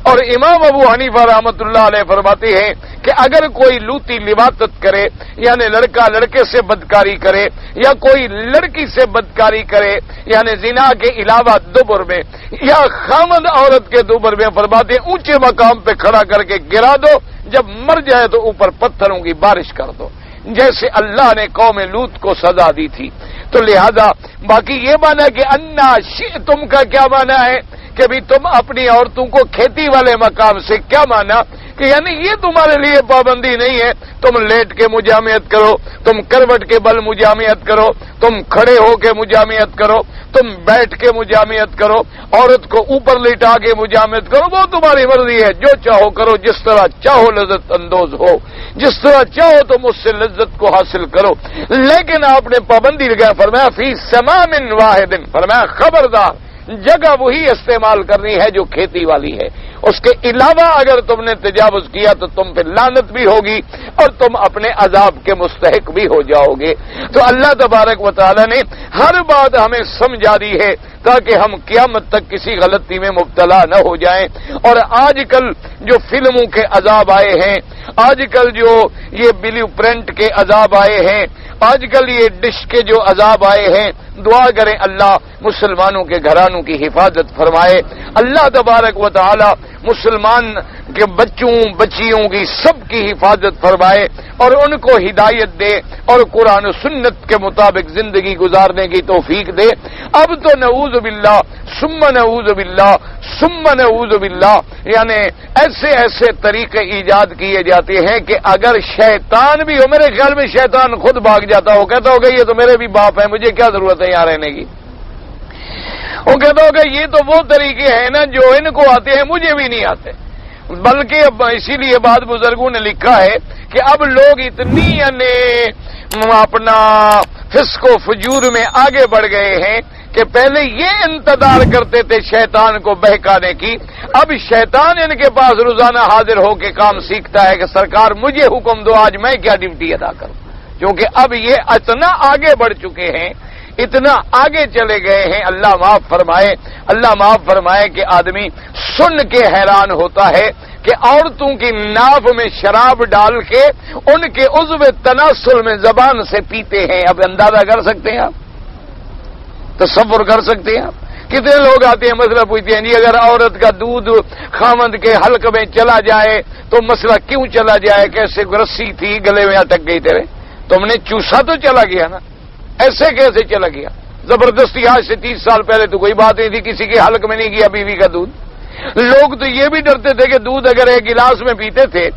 اور امام ابو حنیفہ رحمۃ اللہ علیہ فرماتے ہیں کہ اگر کوئی لوتی لواطت کرے، یعنی لڑکا لڑکے سے بدکاری کرے یا کوئی لڑکی سے بدکاری کرے، یعنی زنا کے علاوہ دبر میں یا خامد عورت کے دبر میں، فرماتے ہیں اونچے مقام پہ کھڑا کر کے گرا دو، جب مر جائے تو اوپر پتھروں کی بارش کر دو، جیسے اللہ نے قوم لوط کو سزا دی تھی۔ تو لہذا باقی یہ مانا کہ انا شئتم کا کیا مانا ہے کہ بھی تم اپنی عورتوں کو کھیتی والے مقام سے، کیا مانا کہ یعنی یہ تمہارے لیے پابندی نہیں ہے تم لیٹ کے مجامعت کرو، تم کروٹ کے بل مجامعت کرو، تم کھڑے ہو کے مجامعت کرو، تم بیٹھ کے مجامعت کرو، عورت کو اوپر لٹا کے مجامعت کرو، وہ تمہاری مرضی ہے، جو چاہو کرو، جس طرح چاہو لذت اندوز ہو، جس طرح چاہو تم اس سے لذت کو حاصل کرو، لیکن آپ نے پابندی لگایا، فرمایا فی سمام واحد، فرمایا خبردار جگہ وہی استعمال کرنی ہے جو کھیتی والی ہے، اس کے علاوہ اگر تم نے تجاوز کیا تو تم پہ لعنت بھی ہوگی اور تم اپنے عذاب کے مستحق بھی ہو جاؤ گے۔ تو اللہ تبارک و تعالی نے ہر بات ہمیں سمجھا دی ہے تاکہ ہم قیامت تک کسی غلطی میں مبتلا نہ ہو جائیں۔ اور آج کل جو فلموں کے عذاب آئے ہیں، آج کل جو یہ بلیو پرنٹ کے عذاب آئے ہیں، آج کل یہ ڈش کے جو عذاب آئے ہیں، دعا کریں اللہ مسلمانوں کے گھرانوں کی حفاظت فرمائے، اللہ تبارک و تعالی مسلمان کے بچوں بچیوں کی سب کی حفاظت فرمائے اور ان کو ہدایت دے اور قرآن و سنت کے مطابق زندگی گزارنے کی توفیق دے۔ اب تو نعوذ باللہ ثم نعوذ باللہ ثم نعوذ باللہ، یعنی ایسے ایسے طریقے ایجاد کیے جاتے ہیں کہ اگر شیطان بھی ہو، میرے خیال میں شیطان خود بھاگ جاتا ہو، کہتا ہوگا یہ تو میرے بھی باپ ہے، مجھے کیا ضرورت ہے یہاں رہنے کی۔ وہ کہتا ہوگا یہ تو وہ طریقے ہیں نا جو ان کو آتے ہیں مجھے بھی نہیں آتے۔ بلکہ اسی لیے بعض بزرگوں نے لکھا ہے کہ اب لوگ اتنی یعنی اپنا فسق و فجور میں آگے بڑھ گئے ہیں کہ پہلے یہ انتظار کرتے تھے شیطان کو بہکانے کی، اب شیطان ان کے پاس روزانہ حاضر ہو کے کام سیکھتا ہے کہ سرکار مجھے حکم دو آج میں کیا ڈیوٹی ادا کروں، کیونکہ اب یہ اتنا آگے بڑھ چکے ہیں، اتنا آگے چلے گئے ہیں۔ اللہ معاف فرمائے، اللہ معاف فرمائے کہ آدمی سن کے حیران ہوتا ہے کہ عورتوں کی ناف میں شراب ڈال کے ان کے عضو تناسل میں زبان سے پیتے ہیں۔ اب اندازہ کر سکتے ہیں آپ، تصور کر سکتے ہیں آپ؟ کتنے لوگ آتے ہیں مسئلہ پوچھتے ہیں جی اگر عورت کا دودھ خامند کے حلق میں چلا جائے تو مسئلہ کیوں چلا جائے، کیسے رسی تھی گلے میں اٹک گئی تیرے، تم نے چوسا تو چلا گیا نا، ایسے کیسے چلا گیا؟ زبردستی آج سے 30 سال پہلے تو کوئی بات نہیں تھی، کسی کے حلق میں نہیں گیا بیوی کا دودھ۔ لوگ تو یہ بھی ڈرتے تھے کہ دودھ اگر ایک گلاس میں پیتے تھے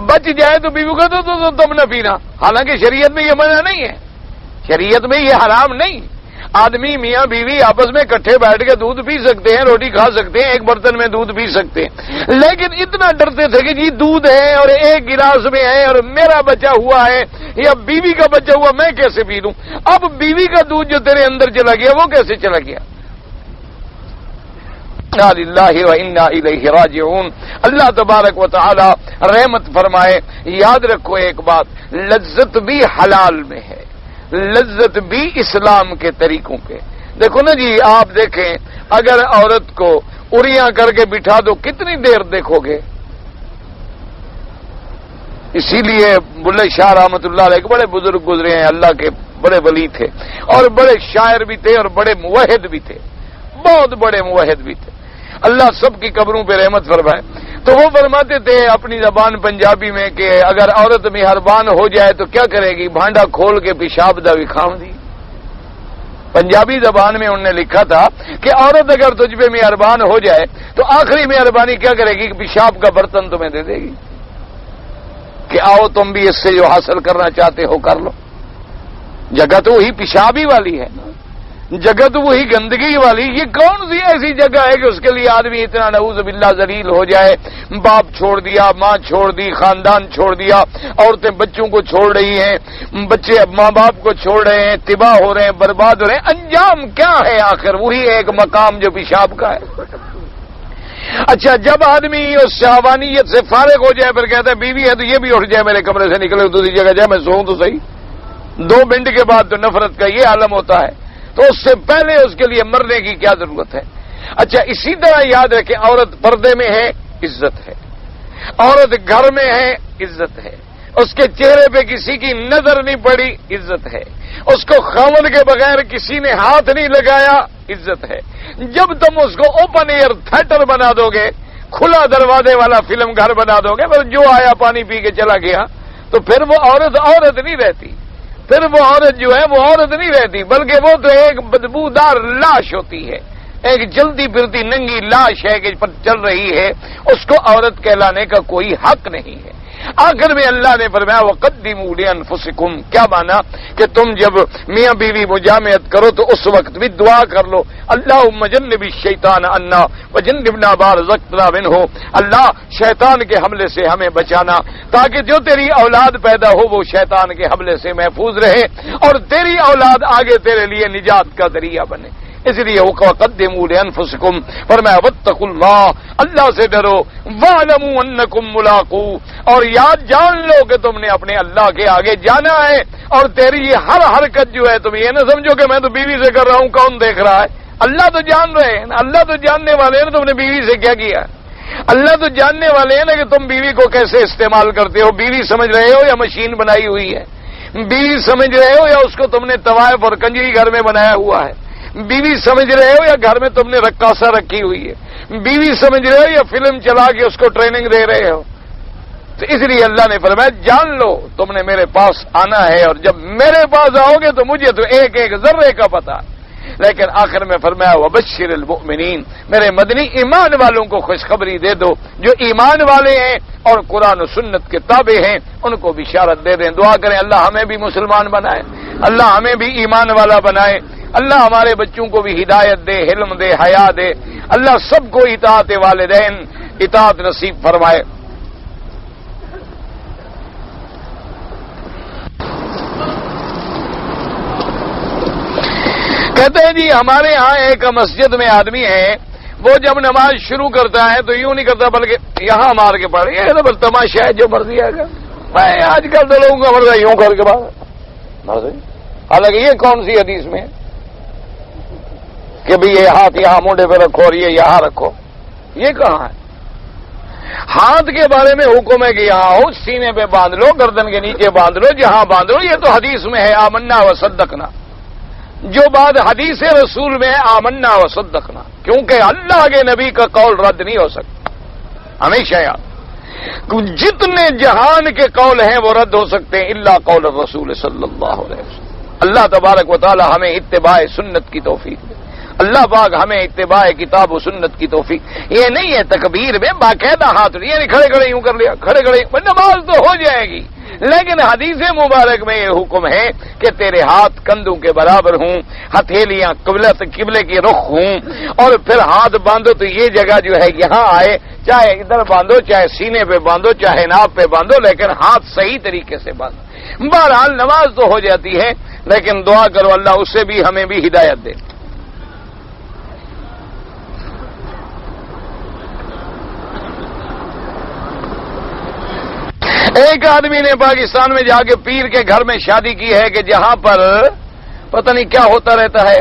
بچ جائے تو بیوی کا تو تم نہ پینا، حالانکہ شریعت میں یہ منع نہیں ہے، شریعت میں یہ حرام نہیں۔ آدمی میاں بیوی آپس میں اکٹھے بیٹھ کے دودھ پی سکتے ہیں، روٹی کھا سکتے ہیں، ایک برتن میں دودھ پی سکتے ہیں، لیکن اتنا ڈرتے تھے کہ جی دودھ ہے اور ایک گلاس میں ہے اور میرا بچا ہوا ہے یا بیوی کا بچا ہوا میں کیسے پی لوں؟ اب بیوی کا دودھ جو تیرے اندر چلا گیا وہ کیسے چلا گیا؟ انا للہ و انا الیہ راجعون۔ اللہ تبارک و تعالی رحمت فرمائے۔ یاد رکھو ایک بات، لذت بھی حلال میں ہے، لذت بھی اسلام کے طریقوں پہ۔ دیکھو نا جی، آپ دیکھیں اگر عورت کو اریاں کر کے بٹھا دو کتنی دیر دیکھو گے؟ اسی لیے بلے شاہ رحمت اللہ علیہ بڑے بزرگ گزرے ہیں، اللہ کے بڑے ولی تھے اور بڑے شاعر بھی تھے اور بڑے موحد بھی تھے، بہت بڑے موحد بھی تھے، اللہ سب کی قبروں پہ رحمت فرمائے۔ تو وہ فرماتے تھے اپنی زبان پنجابی میں کہ اگر عورت مہربان ہو جائے تو کیا کرے گی؟ بھانڈا کھول کے پیشاب دا وکھاؤں دی۔ پنجابی زبان میں انہوں نے لکھا تھا کہ عورت اگر تجھ پہ مہربان ہو جائے تو آخری مہربانی کیا کرے گی؟ کہ پیشاب کا برتن تمہیں دے دے گی کہ آؤ تم بھی اس سے جو حاصل کرنا چاہتے ہو کر لو۔ جگہ تو وہی پیشابی والی ہے، جگہ تو وہی گندگی والی۔ یہ کون سی ایسی جگہ ہے کہ اس کے لیے آدمی اتنا نعوذ باللہ ذلیل ہو جائے؟ باپ چھوڑ دیا، ماں چھوڑ دی، خاندان چھوڑ دیا، عورتیں بچوں کو چھوڑ رہی ہیں، بچے ماں باپ کو چھوڑ رہے ہیں، تباہ ہو رہے ہیں، برباد ہو رہے ہیں۔ انجام کیا ہے آخر؟ وہی ایک مقام جو پیشاب کا ہے۔ اچھا، جب آدمی اس شہوانیت سے فارغ ہو جائے پھر کہتا ہے بیوی ہے تو یہ بھی اٹھ جائے میرے کمرے سے، نکلے دوسری جگہ جائے، میں سوؤں تو صحیح۔ 2 منٹ کے بعد تو نفرت کا یہ عالم ہوتا ہے، تو اس سے پہلے اس کے لیے مرنے کی کیا ضرورت ہے؟ اچھا، اسی طرح یاد رکھیں عورت پردے میں ہے عزت ہے، عورت گھر میں ہے عزت ہے، اس کے چہرے پہ کسی کی نظر نہیں پڑی عزت ہے، اس کو خاوند کے بغیر کسی نے ہاتھ نہیں لگایا عزت ہے۔ جب تم اس کو اوپن ایئر تھیٹر بنا دو گے، کھلا دروازے والا فلم گھر بنا دو گے، بس جو آیا پانی پی کے چلا گیا، تو پھر وہ عورت عورت نہیں رہتی، پھر وہ عورت جو ہے وہ عورت نہیں رہتی، بلکہ وہ تو ایک بدبودار لاش ہوتی ہے۔ ایک جلدی پھرتی ننگی لاش ہے کہ پر چل رہی ہے، اس کو عورت کہلانے کا کوئی حق نہیں ہے۔ آخر میں اللہ نے فرمایا وَقَدِّمُوا لِأَنفُسِكُمْ، کیا مانا کہ تم جب میاں بیوی مجامعت کرو تو اس وقت بھی دعا کر لو اللہم جنب الشیطان عنا وجنبنا ما رزقتنا منہ، اللہ شیطان کے حملے سے ہمیں بچانا تاکہ جو تیری اولاد پیدا ہو وہ شیطان کے حملے سے محفوظ رہے اور تیری اولاد آگے تیرے لیے نجات کا ذریعہ بنے۔ اس لیے وَقَدِّمُوا لِأَنفُسِكُمْ فرمایا وَاتَّقُوا اللَّهَ، اللہ سے ڈرو، وَاعْلَمُوا أَنَّكُمْ مُلَاقُوهُ، اور یاد جان لو کہ تم نے اپنے اللہ کے آگے جانا ہے، اور تیری یہ ہر حرکت جو ہے تم یہ نہ سمجھو کہ میں تو بیوی سے کر رہا ہوں، کون دیکھ رہا ہے؟ اللہ تو جان رہے ہیں نا، اللہ تو جاننے والے ہیں نا تم نے بیوی سے کیا کیا، اللہ تو جاننے والے ہیں نا کہ تم بیوی کو کیسے استعمال کرتے ہو، بیوی سمجھ رہے ہو یا مشین بنائی ہوئی ہے، بیوی سمجھ رہے ہو یا اس کو تم نے طوائف اور کنجری گھر میں بنایا ہوا ہے، بیوی سمجھ رہے ہو یا گھر میں تم نے رقاصہ رکھی ہوئی ہے، بیوی سمجھ رہے ہو یا فلم چلا کے اس کو ٹریننگ دے رہے ہو؟ تو اس لیے اللہ نے فرمایا جان لو تم نے میرے پاس آنا ہے، اور جب میرے پاس آؤ گے تو مجھے تو ایک ایک ذرے کا پتہ، لیکن آخر میں فرمایا وبشر المؤمنین، میرے مدنی ایمان والوں کو خوشخبری دے دو، جو ایمان والے ہیں اور قرآن و سنت کے تابع ہیں ان کو بشارت دے دیں۔ دعا کریں اللہ ہمیں بھی مسلمان بنائے، اللہ ہمیں بھی ایمان والا بنائے، اللہ ہمارے بچوں کو بھی ہدایت دے، علم دے، حیا دے، اللہ سب کو اطاعت والدین اطاعت نصیب فرمائے۔ کہتے ہیں جی ہمارے ہاں ایک مسجد میں آدمی ہے، وہ جب نماز شروع کرتا ہے تو یوں نہیں کرتا بلکہ یہاں مار کے پڑھ، یہ تو بس تماشا ہے جو مرضی آئے، میں آج کل تو لوگوں کا مرضی یوں کر کے بعد، حالانکہ یہ کون سی حدیث میں کہ بھی یہ ہاتھ یہاں مونڈے پہ رکھو اور یہ یہاں رکھو، یہ کہاں ہے؟ ہاتھ کے بارے میں حکم ہے کہ یہاں ہو، سینے پہ باندھ لو، گردن کے نیچے باندھ لو، جہاں باندھ لو، یہ تو حدیث میں ہے آمنا و صدقنا، جو بات حدیث رسول میں ہے آمنا و صدقنا، کیونکہ اللہ کے نبی کا قول رد نہیں ہو سکتا، ہمیشہ یاد، جتنے جہان کے قول ہیں وہ رد ہو سکتے ہیں الا قول الرسول صلی اللہ علیہ وسلم۔ اللہ تبارک و تعالی ہمیں اتباع سنت کی توفیق دے، اللہ پاک ہمیں اتباع کتاب و سنت کی توفیق، یہ نہیں ہے تکبیر میں باقاعدہ ہاتھ نہیں کھڑے کھڑے یوں کر لیا، کھڑے کھڑے نماز تو ہو جائے گی، لیکن حدیث مبارک میں یہ حکم ہے کہ تیرے ہاتھ کندھوں کے برابر ہوں، ہتھیلیاں قبلے کی رخ ہوں، اور پھر ہاتھ باندھو تو یہ جگہ جو ہے یہاں آئے، چاہے ادھر باندھو، چاہے سینے پہ باندھو، چاہے ناف پہ باندھو، لیکن ہاتھ صحیح طریقے سے باندھو۔ بہرحال نماز تو ہو جاتی ہے، لیکن دعا کرو اللہ اس سے بھی ہمیں بھی ہدایت دے۔ ایک آدمی نے پاکستان میں جا کے پیر کے گھر میں شادی کی ہے کہ جہاں پر پتہ نہیں کیا ہوتا رہتا ہے،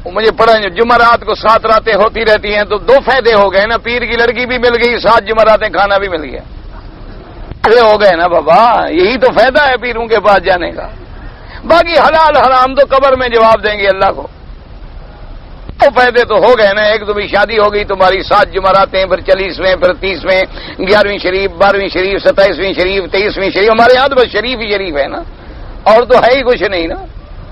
مجھے پڑھا جمعرات کو 7 راتیں ہوتی رہتی ہیں، تو 2 فائدے ہو گئے نا، پیر کی لڑکی بھی مل گئی، 7 جمعراتیں کھانا بھی مل گیا، فائدے ہو گئے نا بابا، یہی تو فائدہ ہے پیروں کے پاس جانے کا، باقی حلال حرام تو قبر میں جواب دیں گے اللہ کو، تو فائدے تو ہو گئے نا، ایک تو بھی شادی ہو گئی تمہاری، 7 جمعراتیں، پھر 40ویں، پھر 30ویں، 11ویں شریف، 12ویں شریف، 27ویں شریف، 23ویں شریف، ہمارے یہاں تو بس شریف ہی شریف ہے نا، اور تو ہے ہی کچھ نہیں نا۔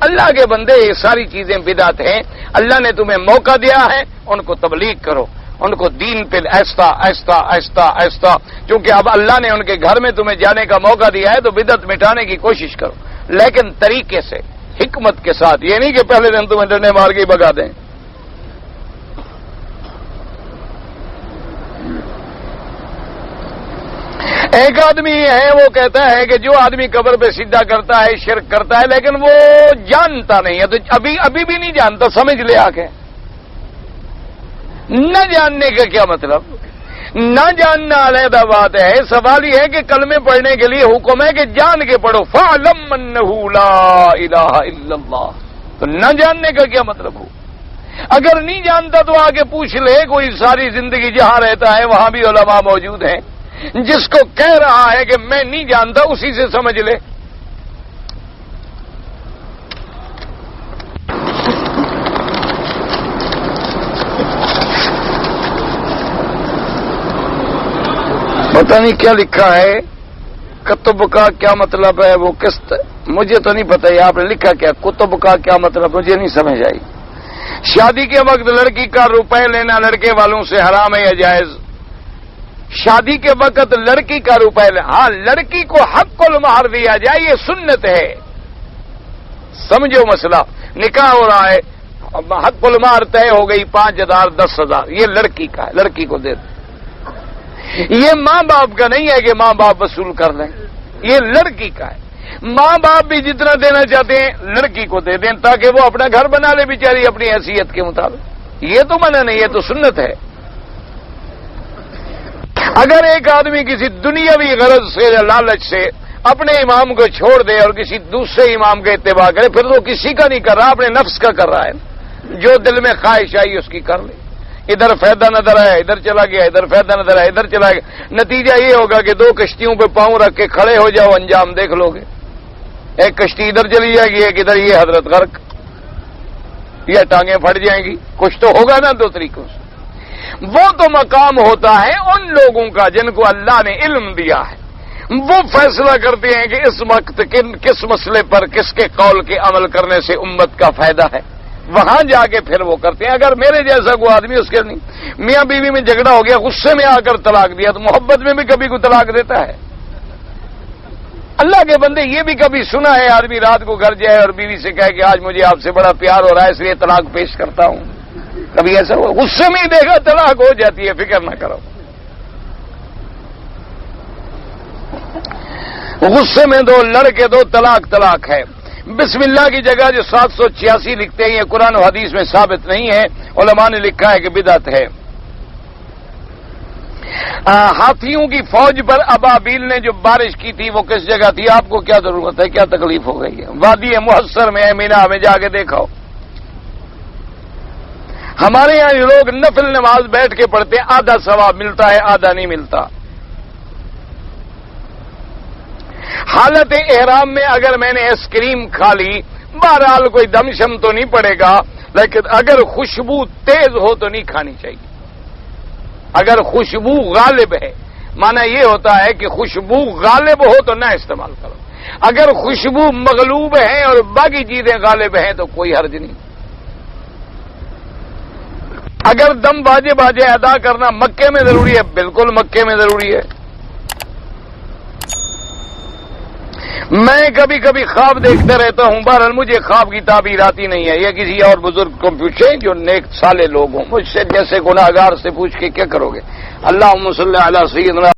اللہ کے بندے یہ ساری چیزیں بدعت ہیں، اللہ نے تمہیں موقع دیا ہے، ان کو تبلیغ کرو، ان کو دین پہ ایستا ایستا ایستا ایستا، کیونکہ اب اللہ نے ان کے گھر میں تمہیں جانے کا موقع دیا ہے تو بدعت مٹانے کی کوشش کرو، لیکن طریقے سے، حکمت کے ساتھ، یہ نہیں کہ پہلے دن تمہیں ڈنڈے مار کے بگا دیں۔ ایک آدمی ہے وہ کہتا ہے کہ جو آدمی قبر پہ سجدہ کرتا ہے شرک کرتا ہے، لیکن وہ جانتا نہیں ہے، تو ابھی بھی نہیں جانتا، سمجھ لے آ کے۔ نہ جاننے کا کیا مطلب؟ نہ جاننا علیحدہ بات ہے، سوال یہ ہے کہ کلمے پڑھنے کے لیے حکم ہے کہ جان کے پڑھو، فَاعْلَمْ أَنَّهُ لَا إِلَٰهَ إِلَّا اللَّهُ، تو نہ جاننے کا کیا مطلب ہو؟ اگر نہیں جانتا تو آگے پوچھ لے، کوئی ساری زندگی جہاں رہتا ہے وہاں بھی علماء موجود ہیں، جس کو کہہ رہا ہے کہ میں نہیں جانتا اسی سے سمجھ لے۔ پتہ نہیں کیا لکھا ہے، کتب کا کیا مطلب ہے، وہ کس مجھے تو نہیں پتہ ہے آپ نے لکھا کیا، کتب کا کیا مطلب مجھے نہیں سمجھ آئی۔ شادی کے وقت لڑکی کا روپے لینا لڑکے والوں سے حرام ہے یا جائز؟ شادی کے وقت لڑکی کا روپے لینا، ہاں لڑکی کو حق المہر دیا جائے، یہ سنت ہے۔ سمجھو مسئلہ، نکاح ہو رہا ہے، حق المہر طے ہو گئی 5,000 10,000، یہ لڑکی کا ہے، لڑکی کو دے دیں۔ یہ ماں باپ کا نہیں ہے کہ ماں باپ وصول کر لیں، یہ لڑکی کا ہے۔ ماں باپ بھی جتنا دینا چاہتے ہیں لڑکی کو دے دیں تاکہ وہ اپنا گھر بنا لے بیچاری اپنی حیثیت کے مطابق، یہ تو منع نہیں، یہ تو سنت ہے۔ اگر ایک آدمی کسی دنیاوی غرض سے یا لالچ سے اپنے امام کو چھوڑ دے اور کسی دوسرے امام کا اتباع کرے، پھر تو کسی کا نہیں کر رہا، اپنے نفس کا کر رہا ہے۔ جو دل میں خواہش آئی اس کی کر لے، ادھر فائدہ نظر آیا ادھر چلا گیا، ادھر فائدہ نظر آیا ادھر چلا گیا، نتیجہ یہ ہوگا کہ 2 کشتیوں پہ پاؤں رکھ کے کھڑے ہو جاؤ، انجام دیکھ لو گے۔ ایک کشتی ادھر چلی جائے گی، ایک ادھر، یہ حضرت غرق، یا ٹانگیں پھٹ جائیں گی، کچھ تو ہوگا نا 2 طریقوں سے۔ وہ تو مقام ہوتا ہے ان لوگوں کا جن کو اللہ نے علم دیا ہے، وہ فیصلہ کرتے ہیں کہ اس وقت کس مسئلے پر کس کے قول کے عمل کرنے سے امت کا فائدہ ہے، وہاں جا کے پھر وہ کرتے ہیں۔ اگر میرے جیسا کوئی آدمی اس کے نہیں، میاں بیوی میں جھگڑا ہو گیا، غصے میں آ کر طلاق دیا، تو محبت میں بھی کبھی کوئی طلاق دیتا ہے؟ اللہ کے بندے، یہ بھی کبھی سنا ہے آدمی رات کو گھر جائے اور بیوی سے کہے کہ آج مجھے آپ سے بڑا پیار ہو رہا ہے اس لیے طلاق پیش کرتا ہوں؟ کبھی ایسا ہوا؟ غصے میں ہی دیکھا طلاق ہو جاتی ہے، فکر نہ کرو۔ غصے میں دو، لڑکے دو، طلاق ہے۔ بسم اللہ کی جگہ جو 786 لکھتے ہیں، یہ قرآن و حدیث میں ثابت نہیں ہے، علماء نے لکھا ہے کہ بدعت ہے۔ ہاتھیوں کی فوج پر ابابیل نے جو بارش کی تھی وہ کس جگہ تھی؟ آپ کو کیا ضرورت ہے، کیا تکلیف ہو گئی ہے؟ وادی محصر میں ہے، مینا میں جا کے دیکھو۔ ہمارے یہاں لوگ نفل نماز بیٹھ کے پڑھتے ہیں، آدھا ثواب ملتا ہے آدھا نہیں ملتا۔ حالت احرام میں اگر میں نے آئس کریم کھا لی، بہرحال کوئی دم شم تو نہیں پڑے گا، لیکن اگر خوشبو تیز ہو تو نہیں کھانی چاہیے۔ اگر خوشبو غالب ہے، مانا یہ ہوتا ہے کہ خوشبو غالب ہو تو نہ استعمال کرو، اگر خوشبو مغلوب ہے اور باقی چیزیں غالب ہیں تو کوئی حرج نہیں۔ اگر دم باجے ادا کرنا مکے میں ضروری ہے، بالکل مکے میں ضروری ہے۔ میں کبھی کبھی خواب دیکھتا رہتا ہوں، بہرحال مجھے خواب کی تعبیر آتی نہیں ہے، یہ کسی اور بزرگ کو پوچھیں جو نیک صالح لوگ ہوں، مجھ سے جیسے گناہگار سے پوچھ کے کیا کرو گے؟ اللہم صلی علی سیدنا